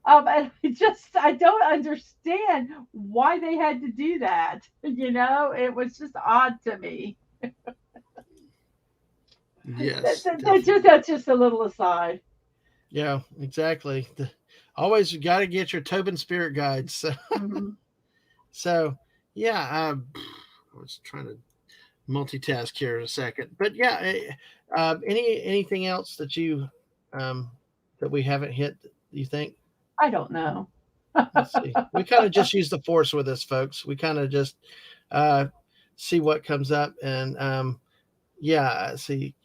And I don't understand why they had to do that. It was just odd to me. Yes, definitely. That's just a little aside. Yeah, exactly. Always got to get your Tobin spirit guides. So, Hmm. so yeah, I was trying to multitask here in a second, but yeah, anything else that you um, that we haven't hit? You think? I don't know. Let's see. We kind of just use the force with us, folks. We kind of just uh, see what comes up, and yeah, see.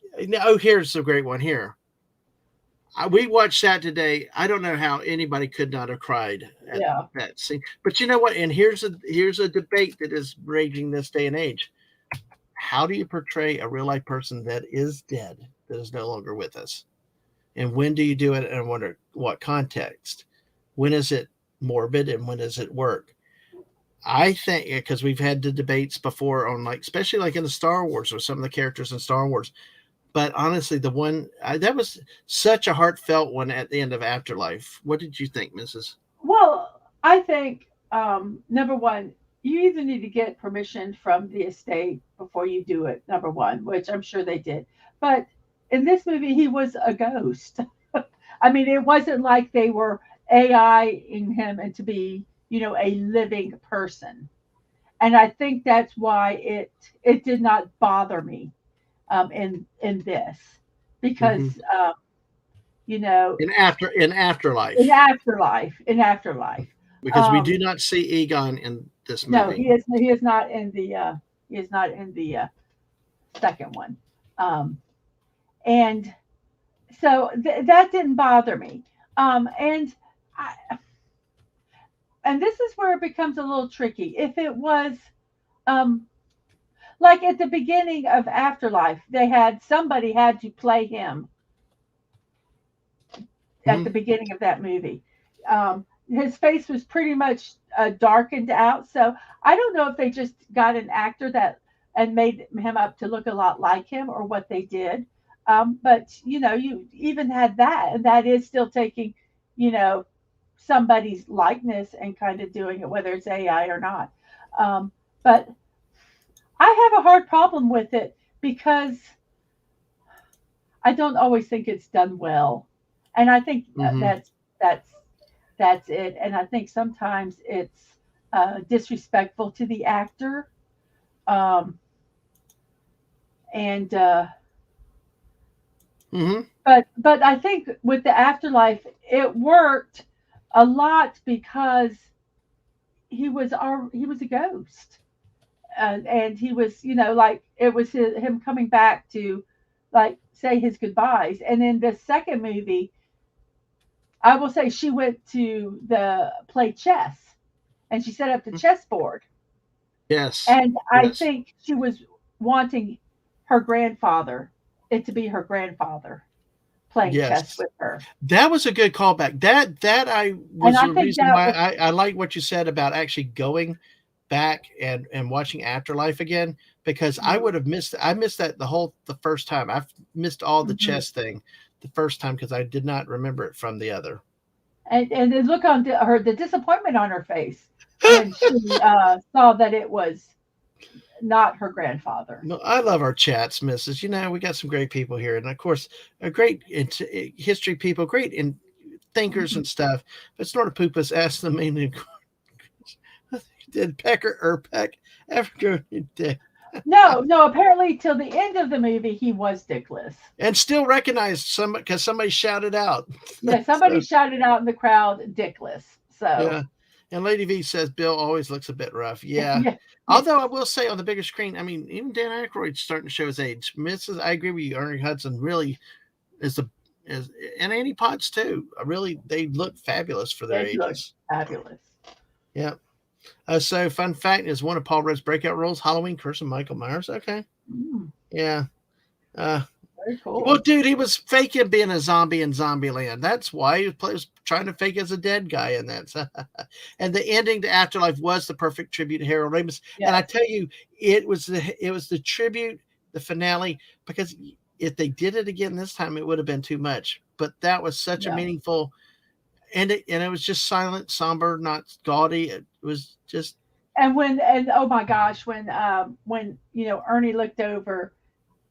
Oh, here's a great one here. We watched that today. I don't know how anybody could not have cried at Yeah. that scene. But you know what? And here's a debate that is raging this day and age. How do you portray a real life person that is dead, that is no longer with us? And when do you do it, and what context? When is it morbid, and when does it work? I think because we've had the debates before on like, especially like in the Star Wars or some of the characters in Star Wars. But honestly, the one that was such a heartfelt one at the end of Afterlife. What did you think, Mrs.? Well, I think number one, you either need to get permission from the estate before you do it. Number one, which I'm sure they did. But in this movie, he was a ghost. I mean, it wasn't like they were AIing him into be, a living person. And I think that's why it did not bother me in this Mm-hmm. because you know In in Afterlife, afterlife. because we Um, do not see Egon in this no, movie. he is not in the second one. Um, and so that didn't bother me. And I, and this is where it becomes a little tricky. If it was um, like at the beginning of Afterlife, they had somebody had to play him at Mm-hmm. the beginning of that movie. His face was pretty much darkened out, so I don't know if they just got an actor that and made him up to look a lot like him, or what they did. But you even had that, and that is still taking, you know, somebody's likeness and kind of doing it, whether it's AI or not. But I have a hard problem with it because I don't always think it's done well, and I think Mm-hmm. that's that's it. And I think sometimes it's disrespectful to the actor. Um, And Mm-hmm. but I think with the Afterlife, it worked a lot because he was a ghost, and he was, like it was him coming back to, like, say his goodbyes. And in the second movie, I will say she went to the play chess, and she set up the chessboard, Yes. and I Yes. think she was wanting her grandfather, it to be her grandfather playing chess Yes. with her. That was a good callback. That I And was I the think reason that why was, I like what you said about actually going back and watching Afterlife again, because I missed that the first time. I've missed all the mhm. chess thing the first time because I did not remember it from the other. And the look on her, the disappointment on her face when she saw that it was not her grandfather. No, I love our chats, Mrs. We got some great people here, and of course, a great history people, great in thinkers Mhm. and stuff. But Snortopoopas asked the main did Pecker Erpeck ever go dead? No, no. Apparently, till the end of the movie, he was dickless. And still recognized some because somebody shouted out. Yeah, somebody So shouted out in the crowd, "Dickless." So, yeah. And Lady V says Bill always looks a bit rough. Yeah. yeah, yes, Although I will say on the bigger screen, I mean, even Dan Aykroyd's starting to show his age. I agree with you. Ernie Hudson really is the is, and Annie Potts too. Really, they look fabulous for their it looked ages. fabulous. Yeah. So, fun fact is one of Paul Rudd's breakout roles, Halloween Curse of Michael Myers. Okay. Mm, Yeah. Uh, very well, cool. dude, he was faking being a zombie in Zombieland. That's why he was trying to fake as a dead guy in that. And the ending to Afterlife was the perfect tribute to Harold Ramis. And I Yes, tell you, it was the tribute, the finale, because if they did it again this time, it would have been too much. But that was such a yeah. meaningful, and it was just silent, somber, not gaudy. It was just And oh my gosh, when Ernie looked over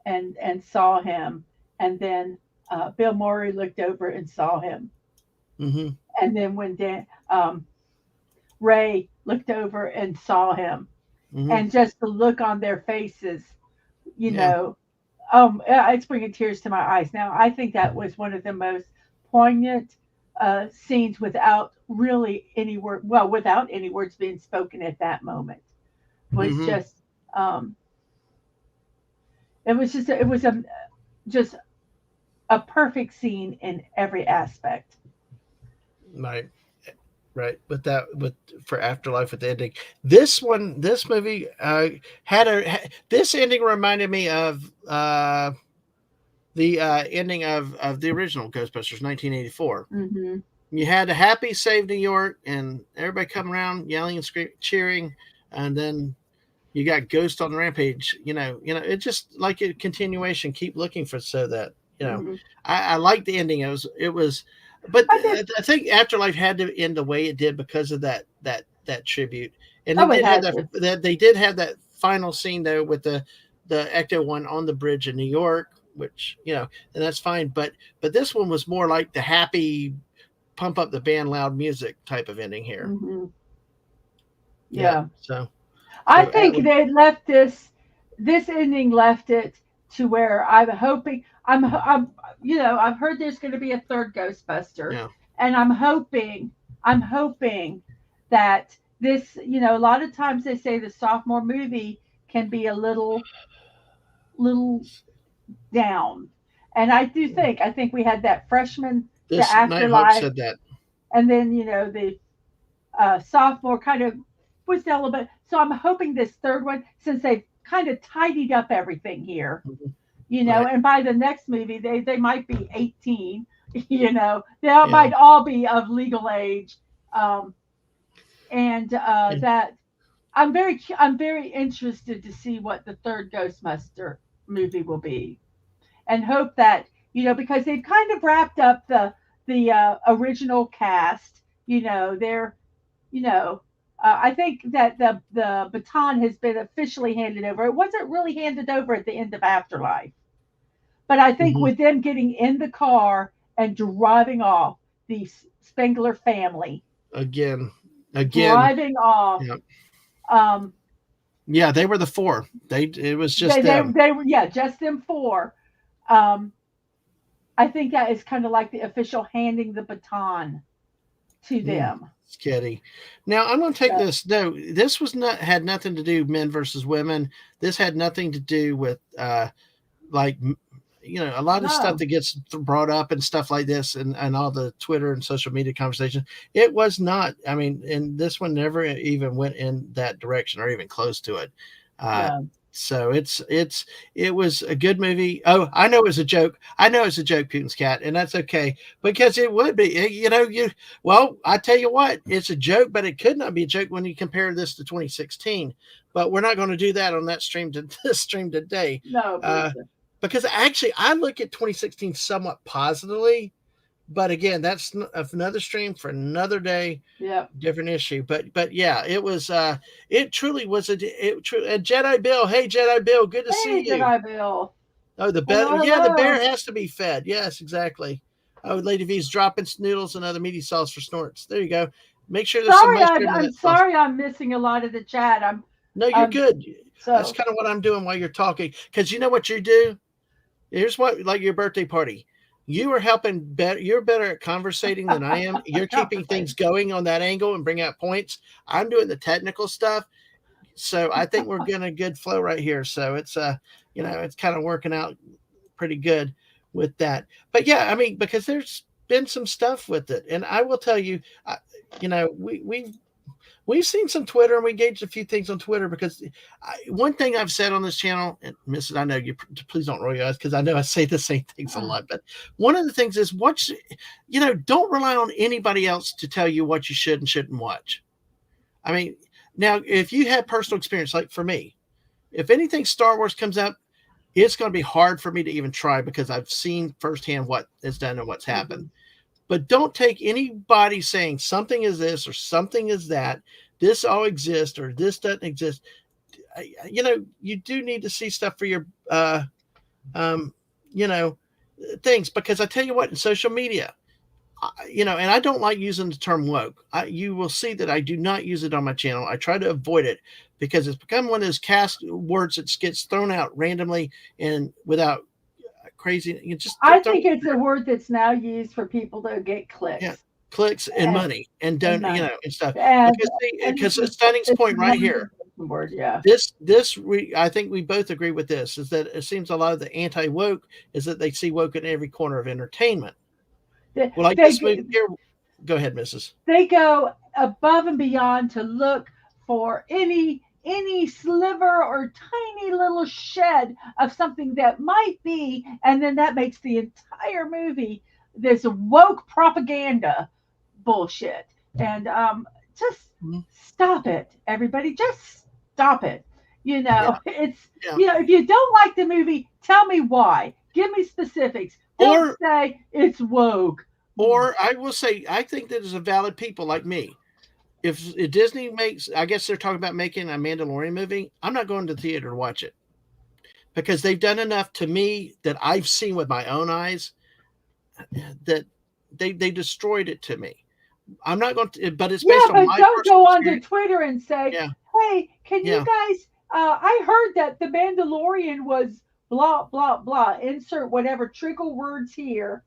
and saw him, and then Bill Murray looked over and saw him, mm-hmm, and then when Ray looked over and saw him, mm-hmm, and just the look on their faces, you yeah, know, it's bringing tears to my eyes. Now, I think that was one of the most poignant scenes without really any word, well, without any words being spoken at that moment. Was mm-hmm, just, um, it was just a perfect scene in every aspect. right. Right, with that, with for Afterlife with the ending. This movie this ending reminded me of the ending of the original Ghostbusters 1984. Hmm. You had a happy save New York and everybody coming around yelling and screaming, cheering, and then you got Ghost on the rampage. It just like a continuation. Keep looking for so that Hmm. I like the ending. It was, but I did. I think Afterlife had to end the way it did because of that tribute, and it Oh, it did have had that to. that they did have that final scene though with the Ecto one on the bridge in New York, which and that's fine. But this one was more like the happy pump up the band loud music type of ending here. Hmm. Yeah. Yeah. So I so think Atwood, they left this ending left it to where I'm hoping I'm I've heard there's going to be a third Ghostbuster, yeah. and I'm hoping that this, a lot of times they say the sophomore movie can be a little down, and I think we had that freshman, the This Nighthawk Afterlife, said that. and then the sophomore kind of was down a little bit. So I'm hoping this third one, since they've kind of tidied up everything here, Mhm. Right. and by the next movie they might be 18, they Yeah. might all be of legal age, um, and Yeah. that I'm very interested to see what the third Ghostbuster movie will be, and hope that, because they've kind of wrapped up the original cast. They're you know, I think that the baton has been officially handed over. It wasn't really handed over at the end of Afterlife, but I think Hmm. with them getting in the car and driving off, the Spengler family Again. Again. driving off, Yeah. um, Yeah, they were the four. It was just them. They were, yeah, just them four. Um, I think that is kind of like the official handing the baton to Mm, them. Sketty. Now I'm going to take So, this. No, this was not had nothing to do men versus women. This had nothing to do with like a lot of stuff no, that gets brought up and stuff like this and all the Twitter and social media conversation. It was not. I mean, and this one never even went in that direction or even close to it. Uh, no, so it was a good movie. Oh, I know it's a joke. I know it's a joke, Putin's cat, and that's okay because it would be. Well, I tell you what, it's a joke, but it could not be a joke when you compare this to 2016. But we're not going to do that on that stream to this stream today. no, Uh, Bruce. because actually I look at 2016 somewhat positively, but again, that's another stream for another day, Yep. different issue. But yeah, it was it truly was a Jedi Bill. Hey Jedi Bill, good to see Hey, you. Jedi Bill. Oh, the bear, Hello, yeah, the bear hello. has to be fed. Yes, exactly. Oh, Lady V's dropping noodles and other meaty sauce for snorts. There you go. Make sure there's some mushroom in I'm that sauce. sorry I'm missing a lot of the chat. No, you're I'm good. That's so kind of what I'm doing while you're talking. Because you know what you do? Here's what, like your birthday party. You are helping better. You're better at conversating than I am. You're keeping things conversation. going on that angle and bring out points. I'm doing the technical stuff. So I think we're getting a good flow right here. So it's kind of working out pretty good with that. But yeah, I mean, because there's been some stuff with it, and I will tell you, we've seen some Twitter and we engaged a few things on Twitter because one thing I've said on this channel, and Mrs. I know you please don't roll your eyes because I know I say the same things a lot, but one of the things is don't rely on anybody else to tell you what you should and shouldn't watch. I mean, now if you have personal experience, like for me, if anything Star Wars comes out, it's going to be hard for me to even try because I've seen firsthand what is done and what's happened. Mhm. But don't take anybody saying something is this or something is that, this all exists or this doesn't exist. You do need to see stuff for your um, you know things, because I tell you what, in social media, and I don't like using the term woke. You will see that I do not use it on my channel. I try to avoid it because it's become one of those cast words that gets thrown out randomly and without crazy. You just I throw think it's a word that's now used for people to get yeah, clicks clicks and and, money and and don't money. and stuff. And Because it's Stunning's it's point right one here. word, yeah. I think we both agree with this, is that it seems a lot of the anti woke is that they see woke in every corner of entertainment. They, Well, like they this movie here. Go ahead, Mrs. they go above and beyond to look for any sliver or tiny little shed of something that might be, and then that makes the entire movie this woke propaganda bullshit. And just Mhm. stop it, everybody. Just stop it. Yeah, It's yeah. if you don't like the movie, tell me why. Give me specifics. Don't Or say it's woke. I will say, I think that there's a valid people like me. If Disney makes, I guess they're talking about making a Mandalorian movie, I'm not going to the theater to watch it because they've done enough to me that I've seen with my own eyes that they destroyed it to me. I'm not going to, but it's Yeah, based on but my don't personal go onto experience. Twitter and say, Yeah, "Hey, can you yeah. guys? I heard that the Mandalorian was blah blah blah. Insert whatever trigger words here.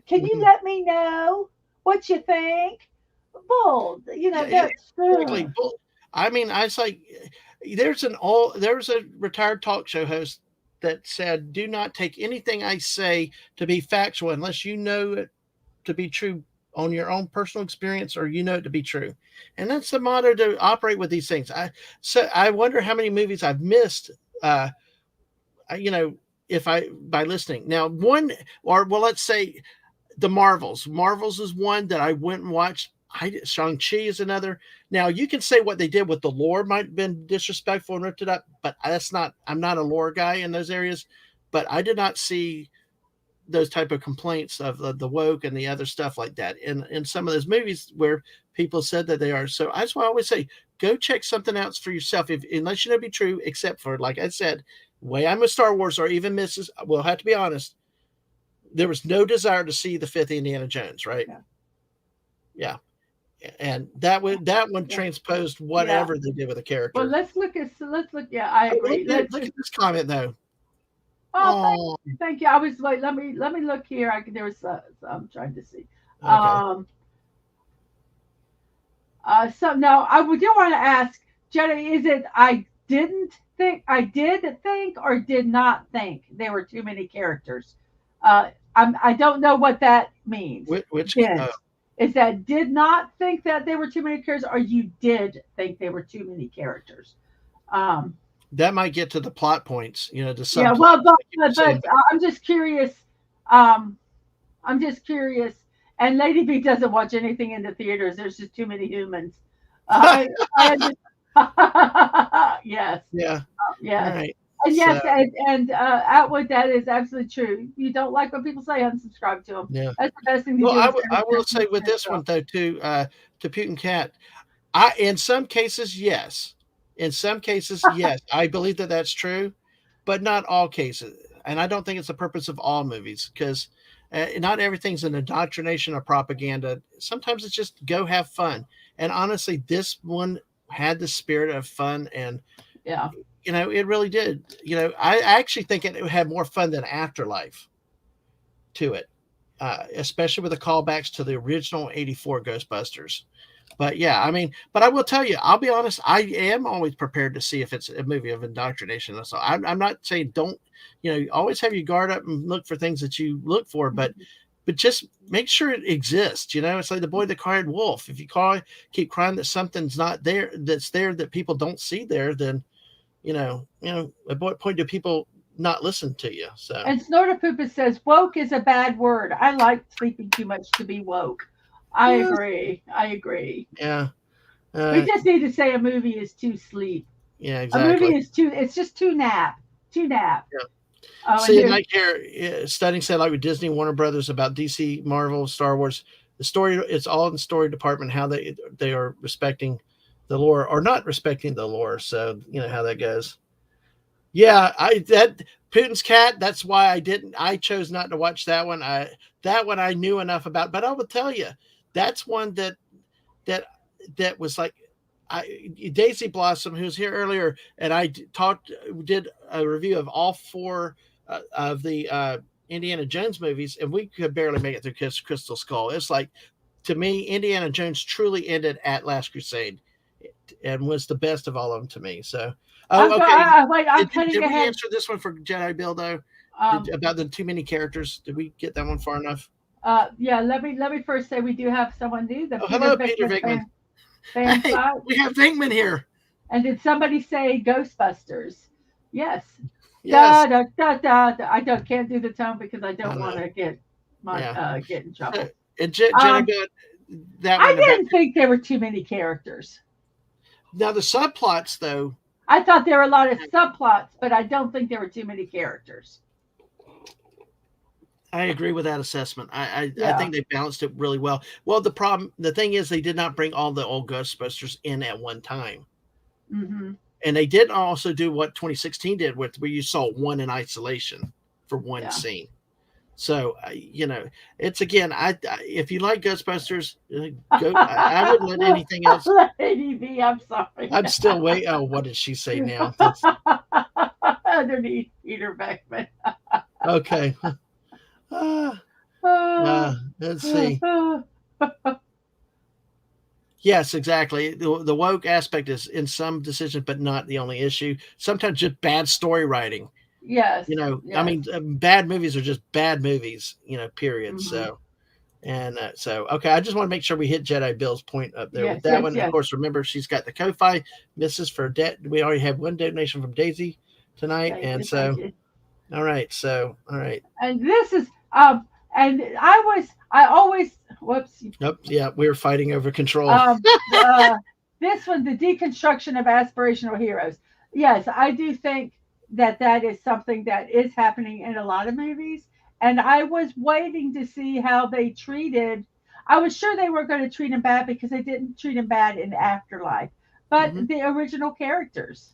Can you Mhm. let me know what you think?" Bull, Yeah, that's exactly. I mean, I was like, there's a retired talk show host that said, "Do not take anything I say to be factual unless you know it to be true on your own personal experience or you know it to be true." And that's the motto to operate with these things. I wonder how many movies I've missed. Uh, you know, if I by listening now one or well, let's say the Marvels. Marvels is one that I went and watched. Shang-Chi is another. Now you can say what they did with the lore might have been disrespectful and ripped it up, but that's not. I'm not a lore guy in those areas, but I did not see those type of complaints of the woke and the other stuff like that in some of those movies where people said that they are. So that's why I always say go check something else for yourself, if unless you know to be true. Except for, like I said, way I'm a Star Wars or even Mrs. We'll have to be honest. There was no desire to see the fifth Indiana Jones, right? yeah. Yeah. and that one Yeah. transposed Yeah. whatever they did with the Well, character. let's look at. So let's look. Yeah, I Oh, agree. Let's look just. at this comment though. Oh, thank Oh, you. Thank you. I was like, let me look here. There was. I'm trying to see. okay. Um. So no, I would do want to ask Jenny. Is it I did think, or did not think there were too many characters? I don't know what that means. Which Didn't. Is that did not think that there were too many characters, or you did think there were too many characters? Um, that might get to the plot points, the yeah, subplots, well, like you were saying. But I'm just curious. Um, I'm just curious. And Lady B doesn't watch anything in the theaters. There's just too many humans. I understand. Yes, yeah, all yes, right. and So yes, and Atwood, that is absolutely true. You don't like what people say, unsubscribe to them. yeah. That's the best thing to Well, do I is will turn I will yourself say with into this yourself. one though too, to Putin Cat, I in some cases yes, in some cases yes, I believe that that's true, but not all cases, and I don't think it's the purpose of all movies because not everything's an indoctrination or propaganda. Sometimes it's just go have fun, and honestly, this one had the spirit of fun, and Yeah. it really did. I actually think it had more fun than Afterlife to it, especially with the callbacks to the original '84 Ghostbusters. But yeah, I mean, but I will tell you, I'll be honest, I am always prepared to see if it's a movie of indoctrination. So I'm not saying don't, always have your guard up and look for things that you look for, but just make sure it exists. It's like the boy that cried wolf. If you keep crying that something's not there, that's there that people don't see there, then at what point do people not listen to you? So And Snorterpoopa says woke is a bad word. I like sleeping too much to be woke. I yes, agree. I agree. yeah, We uh, just need to say a movie is too sleep. yeah, A movie exactly. is too. It's just too nap. Too nap. Yeah. Oh, and See, here's like here, studying said like with Disney, Warner Brothers about DC, Marvel, Star Wars, the story it's all in the story department how they are respecting the lore or not respecting the lore. So you know how that goes. Yeah, I that Putin's Cat. That's why I chose not to watch that one. I knew enough about, but I will tell you, that's one that that was like Daisy Blossom, who was here earlier, and I did a review of all four of the Indiana Jones movies, and we could barely make it through Crystal Skull. It's like to me, Indiana Jones truly ended at Last Crusade, and was the best of all of them to me. So, I'm oh, going. okay. Wait, I'm cutting Did we ahead. answer this one for Jedi Bill though? Um, About the too many characters? Did we get that one far enough? yeah. Let me first say we do have someone new, the Oh, Peter hello, Peter Vickman Vigman. fan Hey, site. we have Venkman here. And did somebody say Ghostbusters? Yes. Da Yes, da da da. Da. I don't can't do the tone because I I don't want know. to Yeah. get in So, trouble. and Jedi Um, Bill, that I one about didn't think there were too many characters. now the subplots though. I thought there were a lot of subplots, but I don't think there were too many characters. I agree with that assessment. I Yeah. think they balanced it really well. Well, the thing is, they did not bring all the old Ghostbusters in at one time, Hmm. and they didn't also do what 2016 did, with where you saw one in isolation for one Yeah. scene. So it's again, if you like Ghostbusters, go. I wouldn't let anything else. Lady B, I'm sorry. I'm still wait. Oh, what did she say now? That's Underneath Peter Beckman. okay. Let's see. Yes, exactly. The woke aspect is in some decisions, but not the only issue. Sometimes just bad story writing. Yes. I Yes. mean, bad movies are just bad movies. Period. Hmm. So okay, I just want to make sure we hit Jedi Bill's point up there with Yes. that Yes. one. Of Yes. course, remember she's got the Ko-fi misses for debt. We already have one donation from Daisy tonight, Thank and you. Thank so you. all right. So all right. And this is and I always whoops Nope. Yeah, we were fighting over control. um uh this one, the deconstruction of aspirational heroes. Yes, I do think that that is something that is happening in a lot of movies, and I was waiting to see how they treated. I was sure they were going to treat him bad because they didn't treat him bad in Afterlife, but Hmm. the original characters,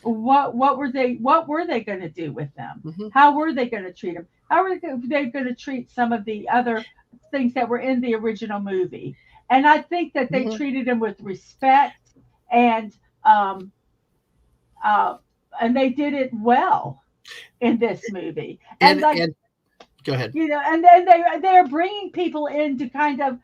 what were they going to do with them? Hmm. How were they going to treat them? How were they going to treat some of the other things that were in the original movie? And I think that they Mhm. treated him with respect, and um, uh, and they did it well in this movie. And like, And go ahead. and then they're bringing people in to kind of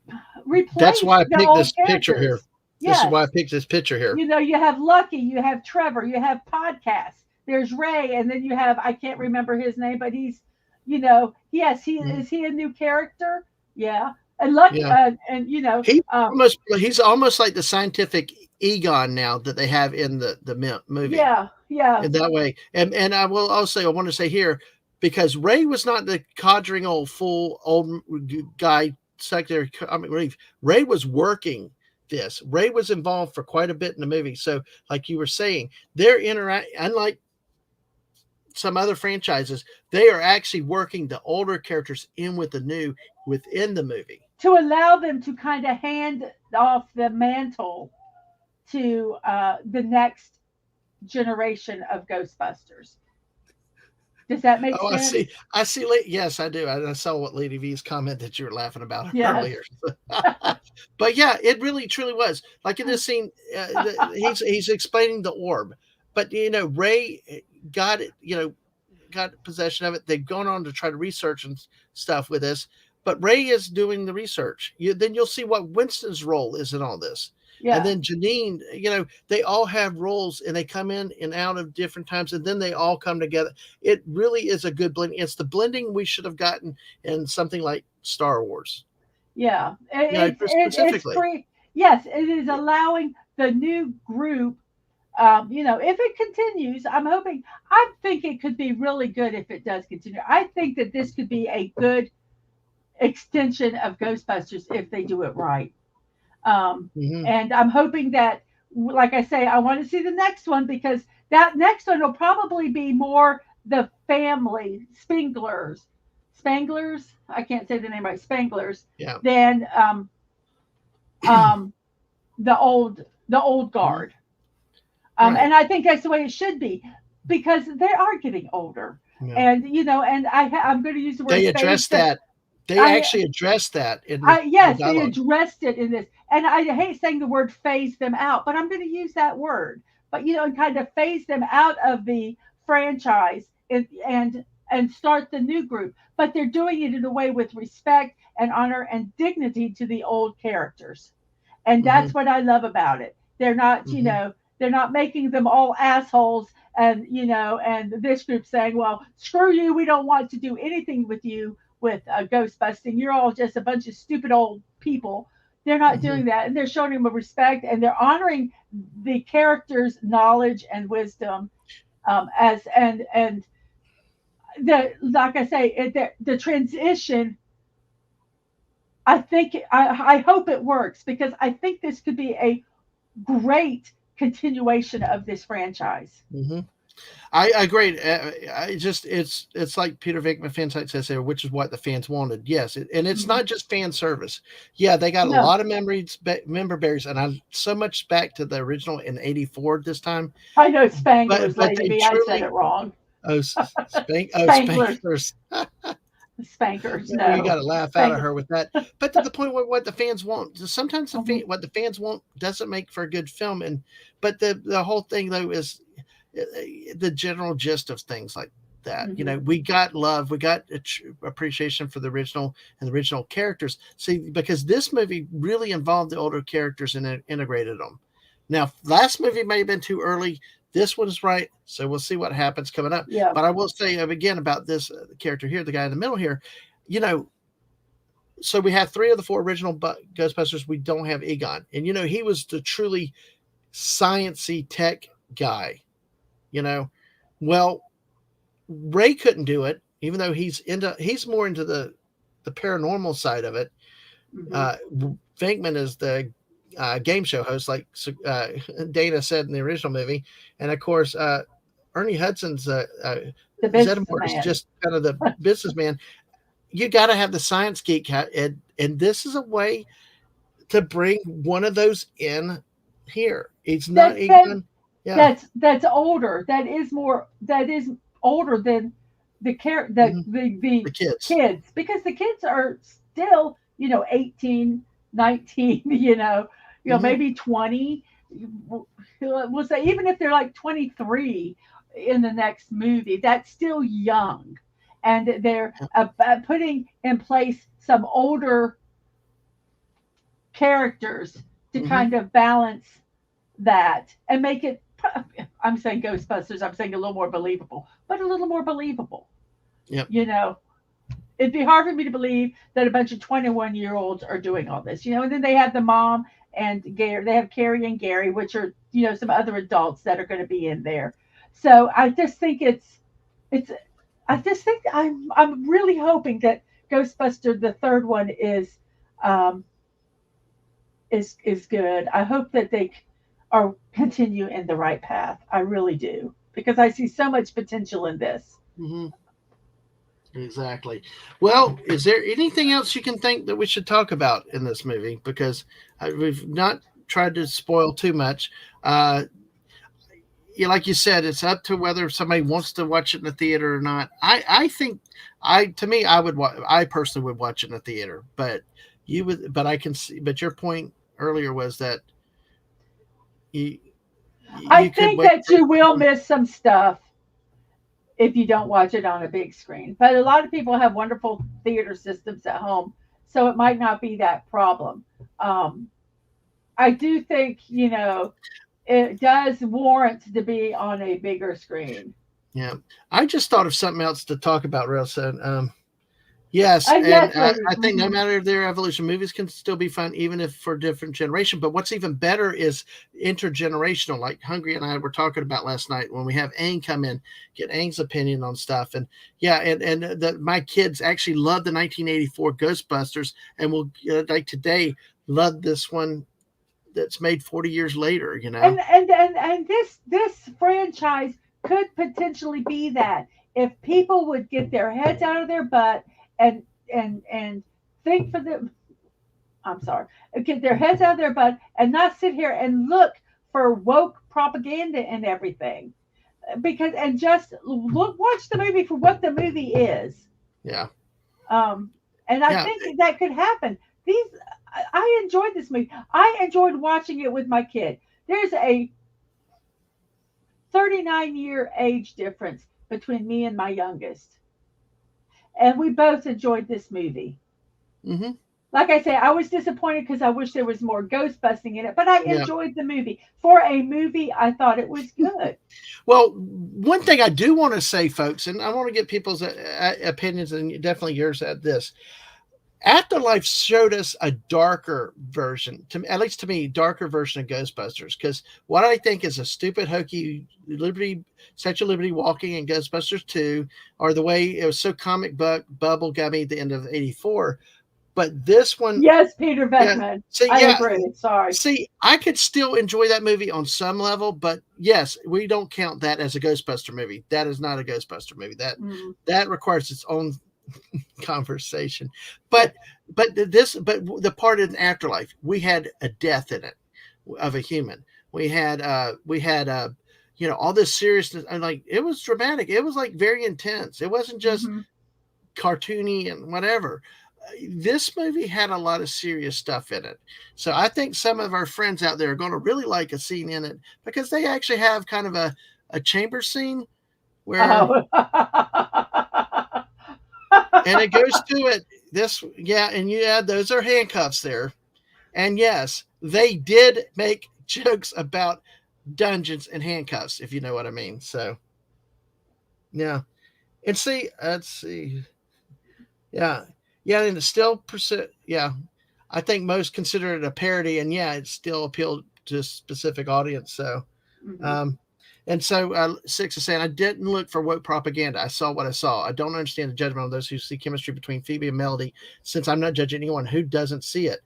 That's replace why I the picked old this picture here. characters. This is why I Yes, picked this picture here. you have Lucky, you have Trevor, you have Podcast. There's Ray, and then you have, I can't remember his name, but he's, yes, he Mhm. is he a new character? Yeah, and Lucky, Yeah. and He's um, he's almost like the scientific Egon now that they have in the movie. yeah, yeah, In that way. And I will also I want to say here, because Ray was not the codgering old guy secretary. I mean, Ray was working this. Ray was involved for quite a bit in the movie. So, like you were saying, they're interact. Unlike some other franchises, they are actually working the older characters in with the new within the movie. to allow them to kind of hand off the mantle to the next generation of Ghostbusters. Does that make Oh, I see. sense? I see. Yes, I do. I saw what Lady V's comment that you were laughing about Yes. earlier. But yeah, it really truly was like in this scene. He's explaining the orb, but Ray got it. Got possession of it. They've gone on to try to research and stuff with this, but Ray is doing the research. Then you'll see what Winston's role is in all this. And Yeah. then Janine, they all have roles and they come in and out of different times and then they all come together. It really is a good blend. It's the blending we should have gotten in something like Star Wars, Yeah, it's specifically. free. Yes, it is allowing the new group. If it continues, I'm hoping. I think it could be really good if it does continue. I think that this could be a good extension of Ghostbusters if they do it right. Um, Hmm. and I'm hoping that, like I say, I want to see the next one because that next one will probably be more the family Spanglers. I can't say the name right, Spanglers. Yeah. Than um, the old Hmm. guard. Right. And I think that's the way it should be because they are getting older. Yeah. And I'm going to use the word They phase addressed them. that. They I actually addressed that in the Yes, they dialogue. addressed it in this, and I hate saying the word phase them out, but I'm going to use that word. But and kind of phase them out of the franchise and start the new group. But they're doing it in a way with respect and honor and dignity to the old characters, and Hmm. that's what I love about it. They're not, Hmm. they're not making them all assholes, and and this group saying, "Well, screw you, we don't want to do anything with you with ghost busting. You're all just a bunch of stupid old people." They're not Hmm. doing that, and they're showing them respect, and they're honoring the characters' knowledge and wisdom as and the like I say, the transition. I hope it works because I think this could be a great continuation of this franchise. Hmm. I agree. I just it's like Peter Venkman fan site says there, which is what the fans wanted. Yes, and it's Mhm. not just fan service. Yeah, they got a No, lot of memories, member berries, and I so much back to the original in '84 this time. I know But Spanglers, but Lady they B. I said truly it wrong. Spanglers, Spankers. Spankers. You got No, to laugh out of Spanglers. her with that. But to the point where what the fans want, sometimes Mhm. what the fans want doesn't make for a good film. And but the whole thing though is uh, the general gist of things like that. Mhm. We got love, we got appreciation for the original and the original characters. See, because this movie really involved the older characters and integrated them. Now, last movie may have been too early. This one's right, so we'll see what happens coming up. Yeah. But I will say again about this character here, the guy in the middle here. You know, so we have three of the four original Ghostbusters. We don't have Egon, and he was the truly sciency tech guy. You know, well, Ray couldn't do it, even though he's more into the paranormal side of it. Mhm. Uh, Venkman is the game show host, like Dana said in the original movie, and of course Ernie Hudson's The Zeddemore is businessman. just kind of the businessman. You got to have the science geek, and this is a way to bring one of those in here. It's not That that Egon. Yeah. that's older. That is more. That is older than the Hmm. the The kids. kids because the kids are still. 18, 19, Hmm. maybe 20. We'll say even if they're like 23 in the next movie, that's still young. And they're putting in place some older characters to Hmm. kind of balance that and make it, I'm saying Ghostbusters, I'm saying a little more believable, but a little more believable. Yep. You know, it'd be hard for me to believe that a bunch of 21-year-olds are doing all this, and then they have the mom and Gary, they have Carrie and Gary, which are, some other adults that are going to be in there. So I just think it's, I just think I'm really hoping that Ghostbuster, the third one, um, is good. I hope that they are continue in the right path. I really do, because I see so much potential in this. Hmm. Exactly. Well, is there anything else you can think that we should talk about in this movie? Because we've not tried to spoil too much. Uh, yeah, like you said, it's up to whether somebody wants to watch it in the theater or not. I think, to me, I personally would watch it in the theater, but you would, but I can see, but your point earlier was that you I you could think wait that for it you to come will on. miss some stuff if you don't watch it on a big screen. But a lot of people have wonderful theater systems at home, so it might not be that problem. Um, I do think, it does warrant to be on a bigger screen. Yeah, I just thought of something else to talk about real soon. Yes, and Yes, lady. I think no Hmm. matter their evolution, movies can still be fun, even if for different generation. But what's even better is intergenerational, like Hungry and I were talking about last night when we have Aang come in, get Aang's opinion on stuff, and yeah, and my kids actually love the 1984 Ghostbusters, and will like today love this one that's made 40 years later. And this franchise could potentially be that if people would get their heads out of their butt and and think for the I'm sorry, get their heads out of their butt and not sit here and look for woke propaganda and everything, because and just watch the movie for what the movie is. Yeah, um and I yeah. think that could happen. These I enjoyed this movie. I enjoyed watching it with my kid. There's a 39-year age difference between me and my youngest. And we both enjoyed this movie. Hmm. Like I say, I was disappointed because I wish there was more ghost busting in it, but I Yeah. enjoyed the movie. For a movie, I thought it was good. Well, one thing I do want to say, folks, and I want to get people's opinions and definitely yours at this. Afterlife showed us a darker version, at least to me, darker version of Ghostbusters. Because what I think is a stupid, hokey Liberty, Statue of Liberty walking in Ghostbusters 2, or the way it was so comic book, bubble gummy at the end of '84. But this one, Yes, Peter yeah, Venkman. see, I yeah, agree. Sorry. see, I could still enjoy that movie on some level, but yes, we don't count that as a Ghostbuster movie. That is not a Ghostbuster movie. Mm, That requires its own conversation. yeah. But the part in Afterlife, we had a death in it of a human. We had all this seriousness, and like it was dramatic. It was like very intense. It wasn't just Hmm. cartoony and whatever. This movie had a lot of serious stuff in it. So I think some of our friends out there are going to really like a scene in it because they actually have kind of a chamber scene where, Oh. and it goes to it. This, yeah, and yeah, those are handcuffs there. And yes, they did make jokes about dungeons and handcuffs, if you know what I mean. So, yeah. And see, let's see. Yeah. Yeah, and it's still yeah. I think most consider it a parody, and yeah, it still appealed to a specific audience. So, Hmm. um, and so Six is saying, I didn't look for woke propaganda. I saw what I saw. I don't understand the judgment on those who see chemistry between Phoebe and Melody, since I'm not judging anyone who doesn't see it.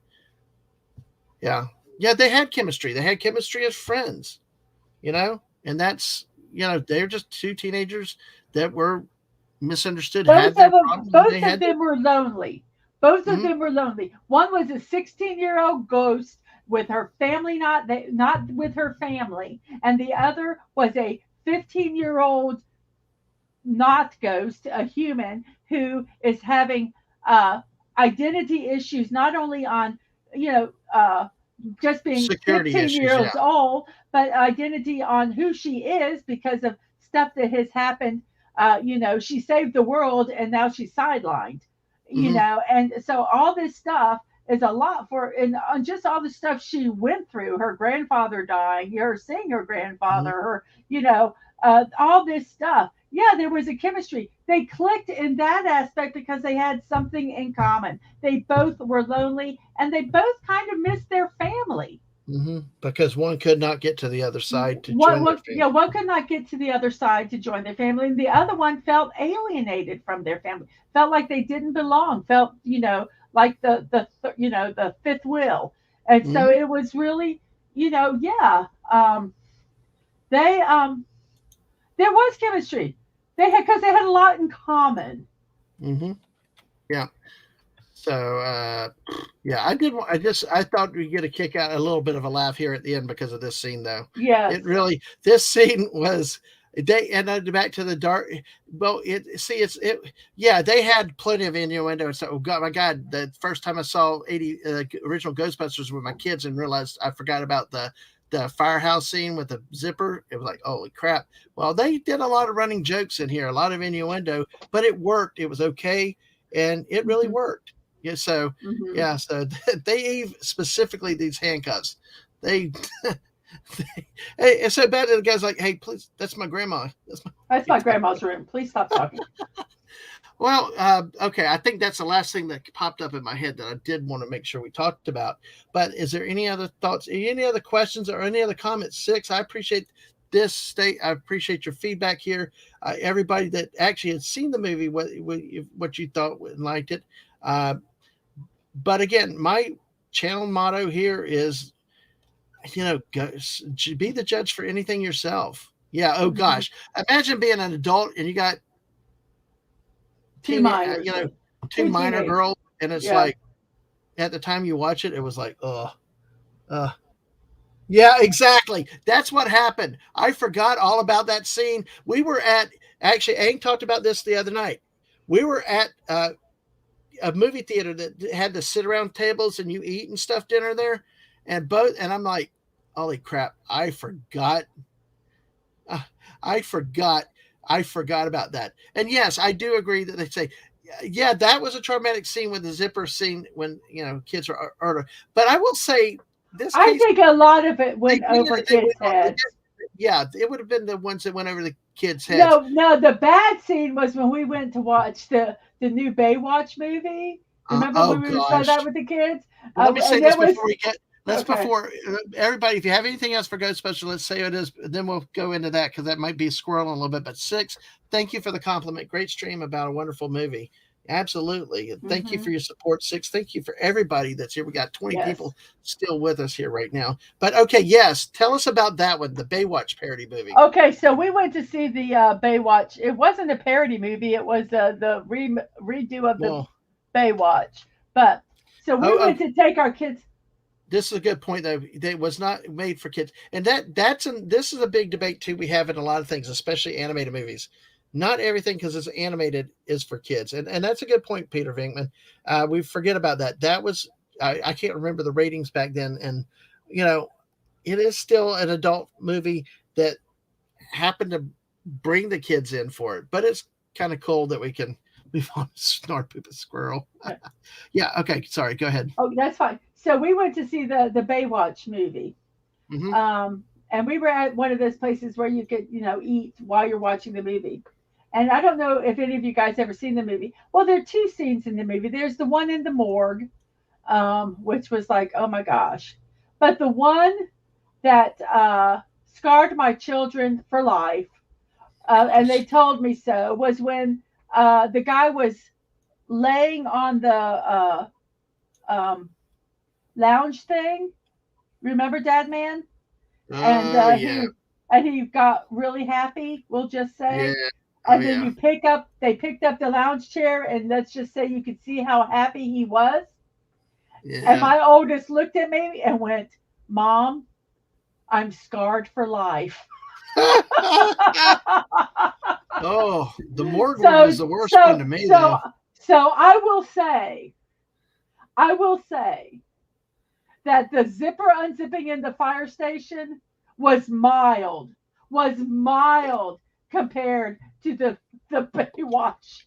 Yeah, yeah, they had chemistry. They had chemistry as friends, and that's they're just two teenagers that were misunderstood, had their problems, and they Both of had. them were lonely. Both of Mm-hmm. them were lonely. One was a 16-year-old ghost with her family, not with her family, and the other was a 15-year-old not ghost, a human who is having identity issues, not only on, you know, just being Security 15 issues. Yeah. years old, but identity on who she is because of stuff that has happened. She saved the world and now she's sidelined, Hmm. and so all this stuff is a lot for, and just all the stuff she went through, her grandfather dying, her seeing her grandfather, Hmm. her, all this stuff. Yeah, there was a chemistry. They clicked in that aspect because they had something in common. They both were lonely and they both kind of missed their family. Because one could not get to the other side to join their family. One could not get to the other side to join their family, and the other one felt alienated from their family, felt like they didn't belong, felt, like the fifth wheel. And so Hmm. it was really, yeah, they there was chemistry. They had, because they had a lot in common. Hmm. Yeah. So yeah, I did. I thought we'd get a kick out, a little bit of a laugh here at the end because of this scene, though. It Yes. really, this scene was. They and back to the dark. Well, yeah, they had plenty of innuendo. So, oh God, my God, the first time I saw 80 original Ghostbusters with my kids and realized I forgot about the firehouse scene with the zipper. It was like, holy crap. Well, they did a lot of running jokes in here, a lot of innuendo, but it worked. It was okay, and it really Hmm. worked. Yeah, so Hmm. yeah, so they specifically these handcuffs. They, hey, it's so bad that the guy's like, "Hey, please, that's my grandma. That's my." That's my grandma's room. Please stop talking. Well, okay, I think that's the last thing that popped up in my head that I did want to make sure we talked about. But is there any other thoughts, any other questions, or any other comments? Six, I appreciate this state. I appreciate your feedback here. Everybody that actually had seen the movie, what you thought and liked it. Uh, but again, my channel motto here is, go, be the judge for anything yourself. Yeah. Oh Hmm. gosh, imagine being an adult and you got Two teen, minors, two two minor teenagers. girls, and it's Yeah. like at the time you watch it, it was like, uh, yeah, exactly. That's what happened. I forgot all about that scene. We were at actually, Aang talked about this the other night. We were at a movie theater that had the sit around tables and you eat and stuff dinner there, and I'm like, holy crap, uh, I forgot I forgot about that. And yes, I do agree that they say, yeah, that was a traumatic scene with the zipper scene when kids are. But I will say, this I case, think a lot of it they went did over they went kids' on. heads. Yeah, it would have been the ones that went over the kids' heads. No, no, the bad scene was when we went to watch the new Baywatch movie. Remember Oh when we saw that gosh. with the kids? Well, let me say And this there was, before we get. Let's okay. before everybody. If you have anything else for Ghostbusters, let's say it is. Then we'll go into that because that might be squirreling a little bit. But six, thank you for the compliment. Great stream about a wonderful movie. Absolutely. And thank you Hmm. for your support. Six, thank you for everybody that's here. We got 20 Yes. people still with us here right now. But okay, yes, tell us about that one, the Baywatch parody movie. Okay, so we went to see the Baywatch. It wasn't a parody movie. It was the redo of the Well, Baywatch. But so we oh, went to take our kids. this is a good point though. It was not made for kids, and this is a big debate too. We have in a lot of things, especially animated movies. Not everything because it's animated is for kids, and that's a good point, Peter Venkman. We forget about that. That was I can't remember the ratings back then, and you know it is still an adult movie that happened to bring the kids in for it. But it's kind of cool that we can move on to snort poop a squirrel. Yeah. Okay. Sorry. Go ahead. Oh, that's fine. So we went to see the Baywatch movie. Hmm. And we were at one of those places where you could, eat while you're watching the movie. And I don't know if any of you guys ever seen the movie. Well, there are two scenes in the movie. There's the one in the morgue, which was like, oh my gosh. But the one that scarred my children for life, and they told me so, was when the guy was laying on the um, lounge thing. Remember, Dad Man? And Oh yeah. he got really happy. We'll just Yeah. say. Oh And then yeah. they picked up the lounge chair, and let's just say you could see how happy he was. And Yeah. my oldest looked at me and went, "Mom, I'm scarred for life." Oh, the morgue one so was the worst one so to me, so though. so I will say I will say that the zipper unzipping in the fire station was mild, was mild compared to the Baywatch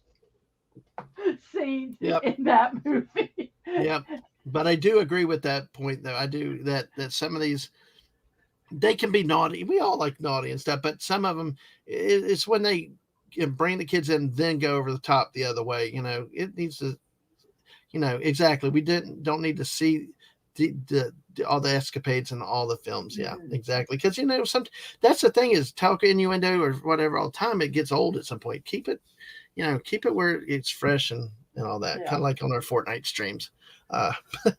scenes Yep. in that movie. Yep. But I do agree with that point, though. I do that some of these they can be naughty. We all like naughty and stuff, but some of them, it's when they bring the kids in, then go over the top the other way. It needs to. Exactly. We don't need to see all the escapades in all the films. Yeah, Mhm. exactly. Because that's the thing is talk innuendo or whatever all the time. It gets old at some point. Keep it where it's fresh and all that. Kind Yeah. of like on our Fortnite streams. Uh, Well,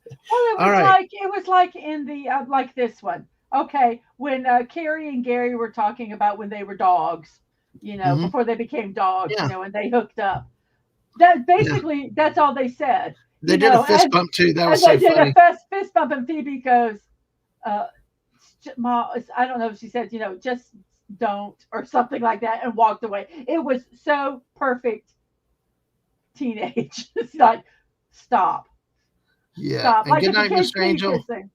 all right. it was like in the like this one. Okay, when Carrie and Gary were talking about when they were dogs, Hmm. before they became dogs, Yeah. and they hooked up. That Yeah. basically that's all they said, They did a fist and bump too. That was they so did a funny. fist bump, and Phoebe goes, uh, I don't know if she said, just don't or something like that, and walked away. It was so perfect teenage. It's like stop, Yeah. stop. And Like good if the night, kids Mr. see you Angel. kissing,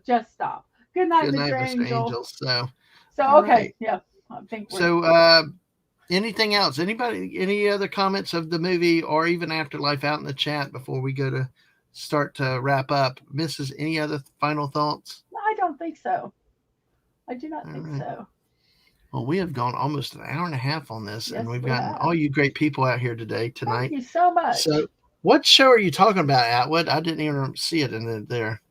just stop. Good night, Good night, Mr. Mr. Angel. Angel. So, all So okay, right. yeah, I think we're So, anything else? Any other comments of the movie or even Afterlife out in the chat before we go to start to wrap up? Mrs. Any other final thoughts? I don't think so. I do not All think right. so. Well, we have gone almost an hour and a half on this, and Yes, we've we gotten all have. you great people out here today, Thank tonight. you so So, much. what show are you talking about, Atwood? I didn't even see it in there.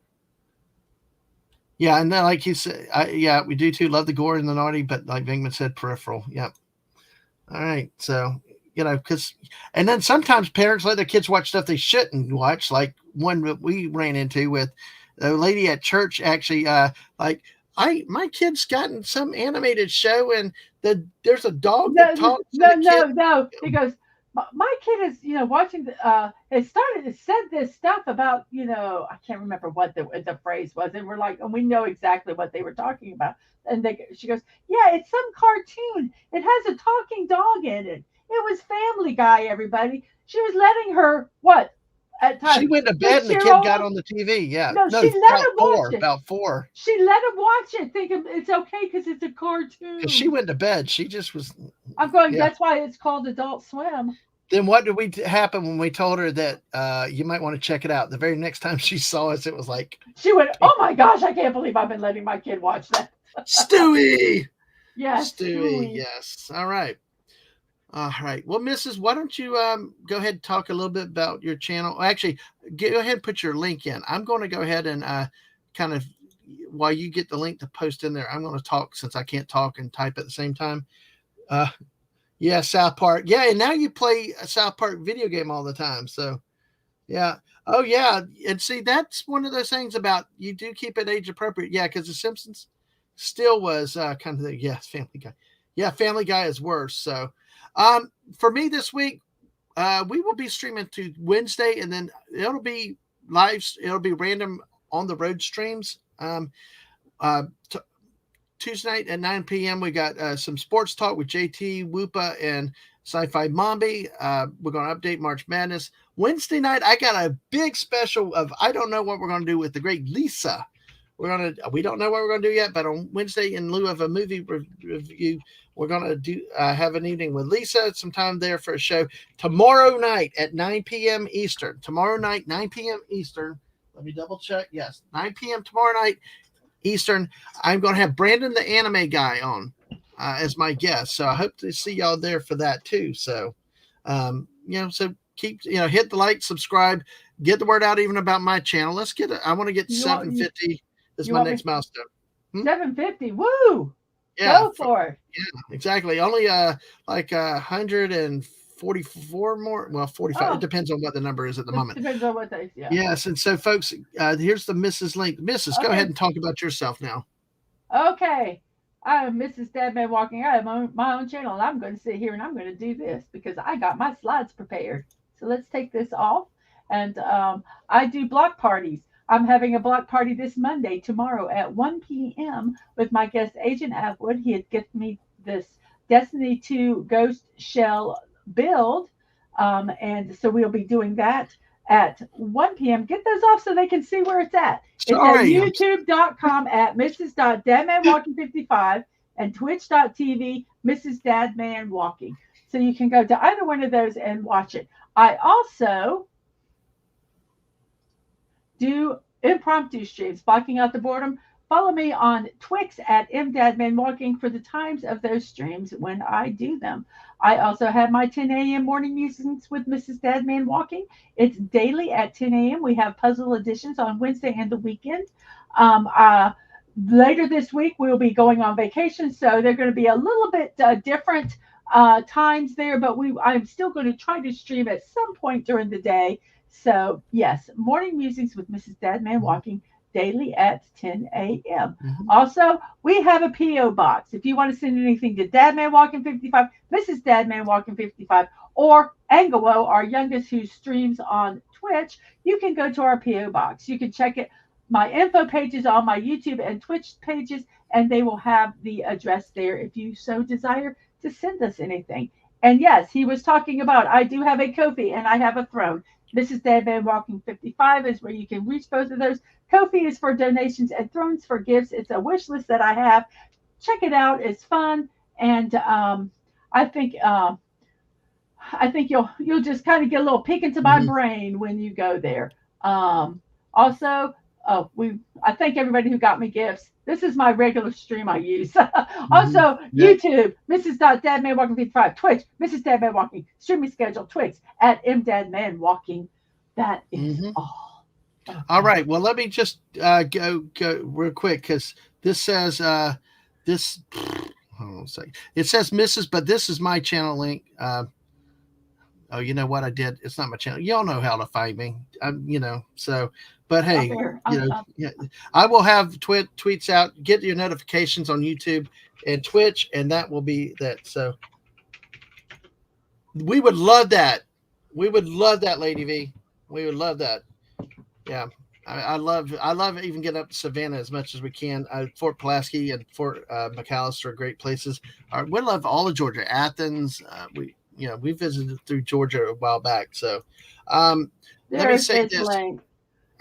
Yeah, and then, like you said, yeah, we do too. Love the gore and the naughty, but like Venkman said, peripheral. Yep. All right. So, because, and then sometimes parents let their kids watch stuff they shouldn't watch, like one that we ran into with a lady at church actually, like, my kid's gotten some animated show and there's a dog No, that talks and no, a kid. no, no. He goes, my kid is, watching has started to said this stuff about, I can't remember what the phrase was. And we're like, and we know exactly what they were talking about. And she goes, yeah, it's some cartoon. It has a talking dog in it. It was Family Guy, everybody. She was letting her, what, at She time, went to bed and the 6 year kid got old? on the TV. Yeah. No, No, she let about him watch four, it. about four. She let him watch it, thinking it's okay because it's a Because she cartoon. went to bed. She just was, I'm going, yeah. that's why it's called Adult Swim. Then what did we happen when we told her that you might want to check it out? The very next time she saw us, it was like, She went, oh my gosh, I can't believe I've been letting my kid watch that. Stewie. Yes, Stewie, Stewie. yes. All right. All right. Well, Mrs., why don't you go ahead and talk a little bit about your channel? Actually, go ahead and put your link in. I'm going to go ahead and kind of, while you get the link to post in there, I'm going to talk since I can't talk and type at the same time. Uh, yeah, South Park. Yeah, and now you play a South Park video game all the time. So, yeah. Oh, yeah. And see, that's one of those things about you do keep it age appropriate. Yeah, because The Simpsons still was kind of the, yes, Family Guy. Yeah, Family Guy is worse. So, for me this week, we will be streaming to Wednesday, and then it'll be live. It'll be random on the road streams. T- Tuesday night at 9 p.m. We got some sports talk with JT Whoopa and Sci-Fi Mombi. We're going to update March Madness. Wednesday night, I got a big special of I don't know what we're going to do with the great Lisa. We don't know what we're gonna do yet, but on Wednesday, in lieu of a movie review, we're gonna do have an evening with Lisa. Sometime there for a show tomorrow night at 9 p.m. Eastern. Tomorrow night, 9 p.m. Eastern. Let me double check. Yes, 9 p.m. tomorrow night Eastern. I'm gonna have Brandon the anime guy on as my guest, so I hope to see y'all there for that too. So, so keep hit the like, subscribe, get the word out even about my channel. Let's get it. I want to get You want 750. That's you my want me next milestone. 750? Woo! Yeah, Go for it. yeah, exactly. Only like 144 more. Well, 45. It Oh, depends on what the number is at the it moment. depends on what they. Yeah. Yes, and so folks, here's the Mrs. Link. Mrs., go ahead Okay. and talk about yourself now. Okay. I am Mrs. Dadman walking. I have my own channel, and I'm going to sit here and I'm going to do this because I got my slides prepared. So let's take this off. And I do block parties. I'm having a block party this Monday, tomorrow at 1 p.m. with my guest, Agent Atwood. He had gifted me this Destiny 2 Ghost Shell build. And so we'll be doing that at 1 p.m. Get those off so they can see where it's at. It's at Sorry. youtube.com at Mrs.Dadmanwalking55 and twitch.tv Mrs. Dadman Walking. So you can go to either one of those and watch it. I also do impromptu streams, blocking out the boredom. Follow me on Twix at mdadmanwalking for the times of those streams when I do them. I also have my 10 a.m. morning musings with Mrs. Dadman Walking. It's daily at 10 a.m. We have puzzle editions on Wednesday and the weekend. Um, uh, Later this week, we'll be going on vacation, so they're going to be a little bit different times there, but I'm still going to try to stream at some point during the day. So, yes, morning musings with Mrs. Dadman Walking daily at 10 a.m. Mm-hmm. Also, we have a P.O. box. If you want to send anything to Dadman Walking 55, Mrs. Dadman Walking 55, or Angelo, our youngest who streams on Twitch, you can go to our P.O. box. You can check it. My info pages on my YouTube and Twitch pages, and they will have the address there if you so desire to send us anything. And yes, he was talking about I do have a Ko-fi and I have a throne. Mrs. Dadman Walking 55 is where you can reach both of those. Ko-fi is for donations and thrones for gifts. It's a wish list that I have. Check it out. It's fun, and I think you'll just kind of get a little peek into my brain when you go there. Also, I thank everybody who got me gifts. This is my regular stream I use. Also, YouTube, Mrs. Dadman Walking 55, Twitch, Mrs. Dadman Walking, streaming schedule, Twix at MDadman Walking. That is all. Okay. All right. Well, let me just go real quick because this says this. Hold on a second. It says Mrs., but this is my channel link. Oh, you know what I did? It's not my channel. Y'all know how to find me. So. But hey, I will have tweets out. Get your notifications on YouTube and Twitch, and that will be that. So we would love that. We would love that, Lady V. We would love that. Yeah, I love even getting up to Savannah as much as we can. Fort Pulaski and Fort McAllister are great places. We love all of Georgia. Athens. We visited through Georgia a while back. So let me say this. Link.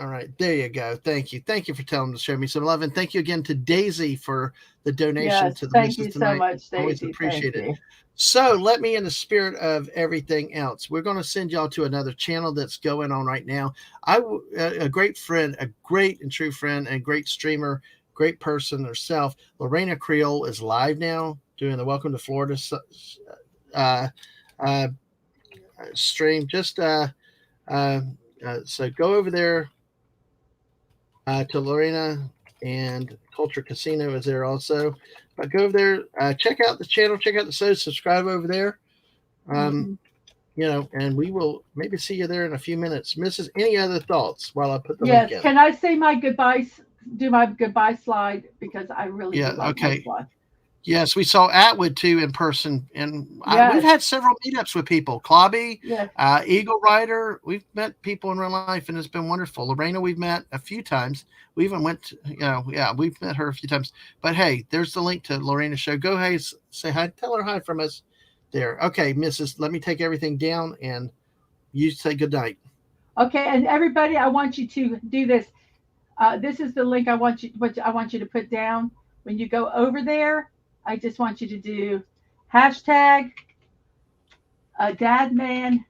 All right, there you go. Thank you for telling them to show me some love, and thank you again to Daisy for the donation to the thank missus you tonight. So much, Daisy. Always appreciate it. So let me, in the spirit of everything else, we're going to send y'all to another channel that's going on right now. A great friend, a great and true friend, and great streamer, great person herself, Lorena Creole, is live now doing the Welcome to Florida stream. Just so go over there. To Lorena, and Culture Casino is there also. But go over there, check out the channel, check out the show, subscribe over there. And we will maybe see you there in a few minutes. Mrs., any other thoughts while I put the link in? Yes, can I say my goodbyes? Do my goodbye slide because I really love okay. my slide. Yes, we saw Atwood too in person, and we've had several meetups with people. Clobby, Eagle Rider. We've met people in real life, and it's been wonderful. Lorena, we've met a few times. We even went, we've met her a few times. But hey, there's the link to Lorena's show. Go ahead, say hi, tell her hi from us there. Okay, Mrs., let me take everything down, and you say good night. Okay, and everybody, I want you to do this. This is the link I want you to put down when you go over there. I just want you to do hashtag Dadman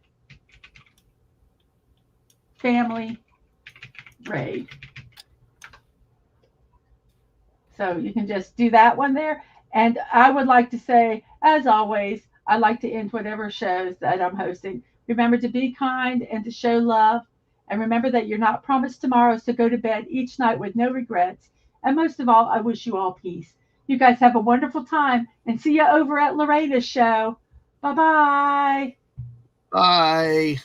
Family Raid. So you can just do that one there. And I would like to say, as always, I like to end whatever shows that I'm hosting. Remember to be kind and to show love. And remember that you're not promised tomorrow, so go to bed each night with no regrets. And most of all, I wish you all peace. You guys have a wonderful time, and see you over at Lorena's show. Bye-bye. Bye.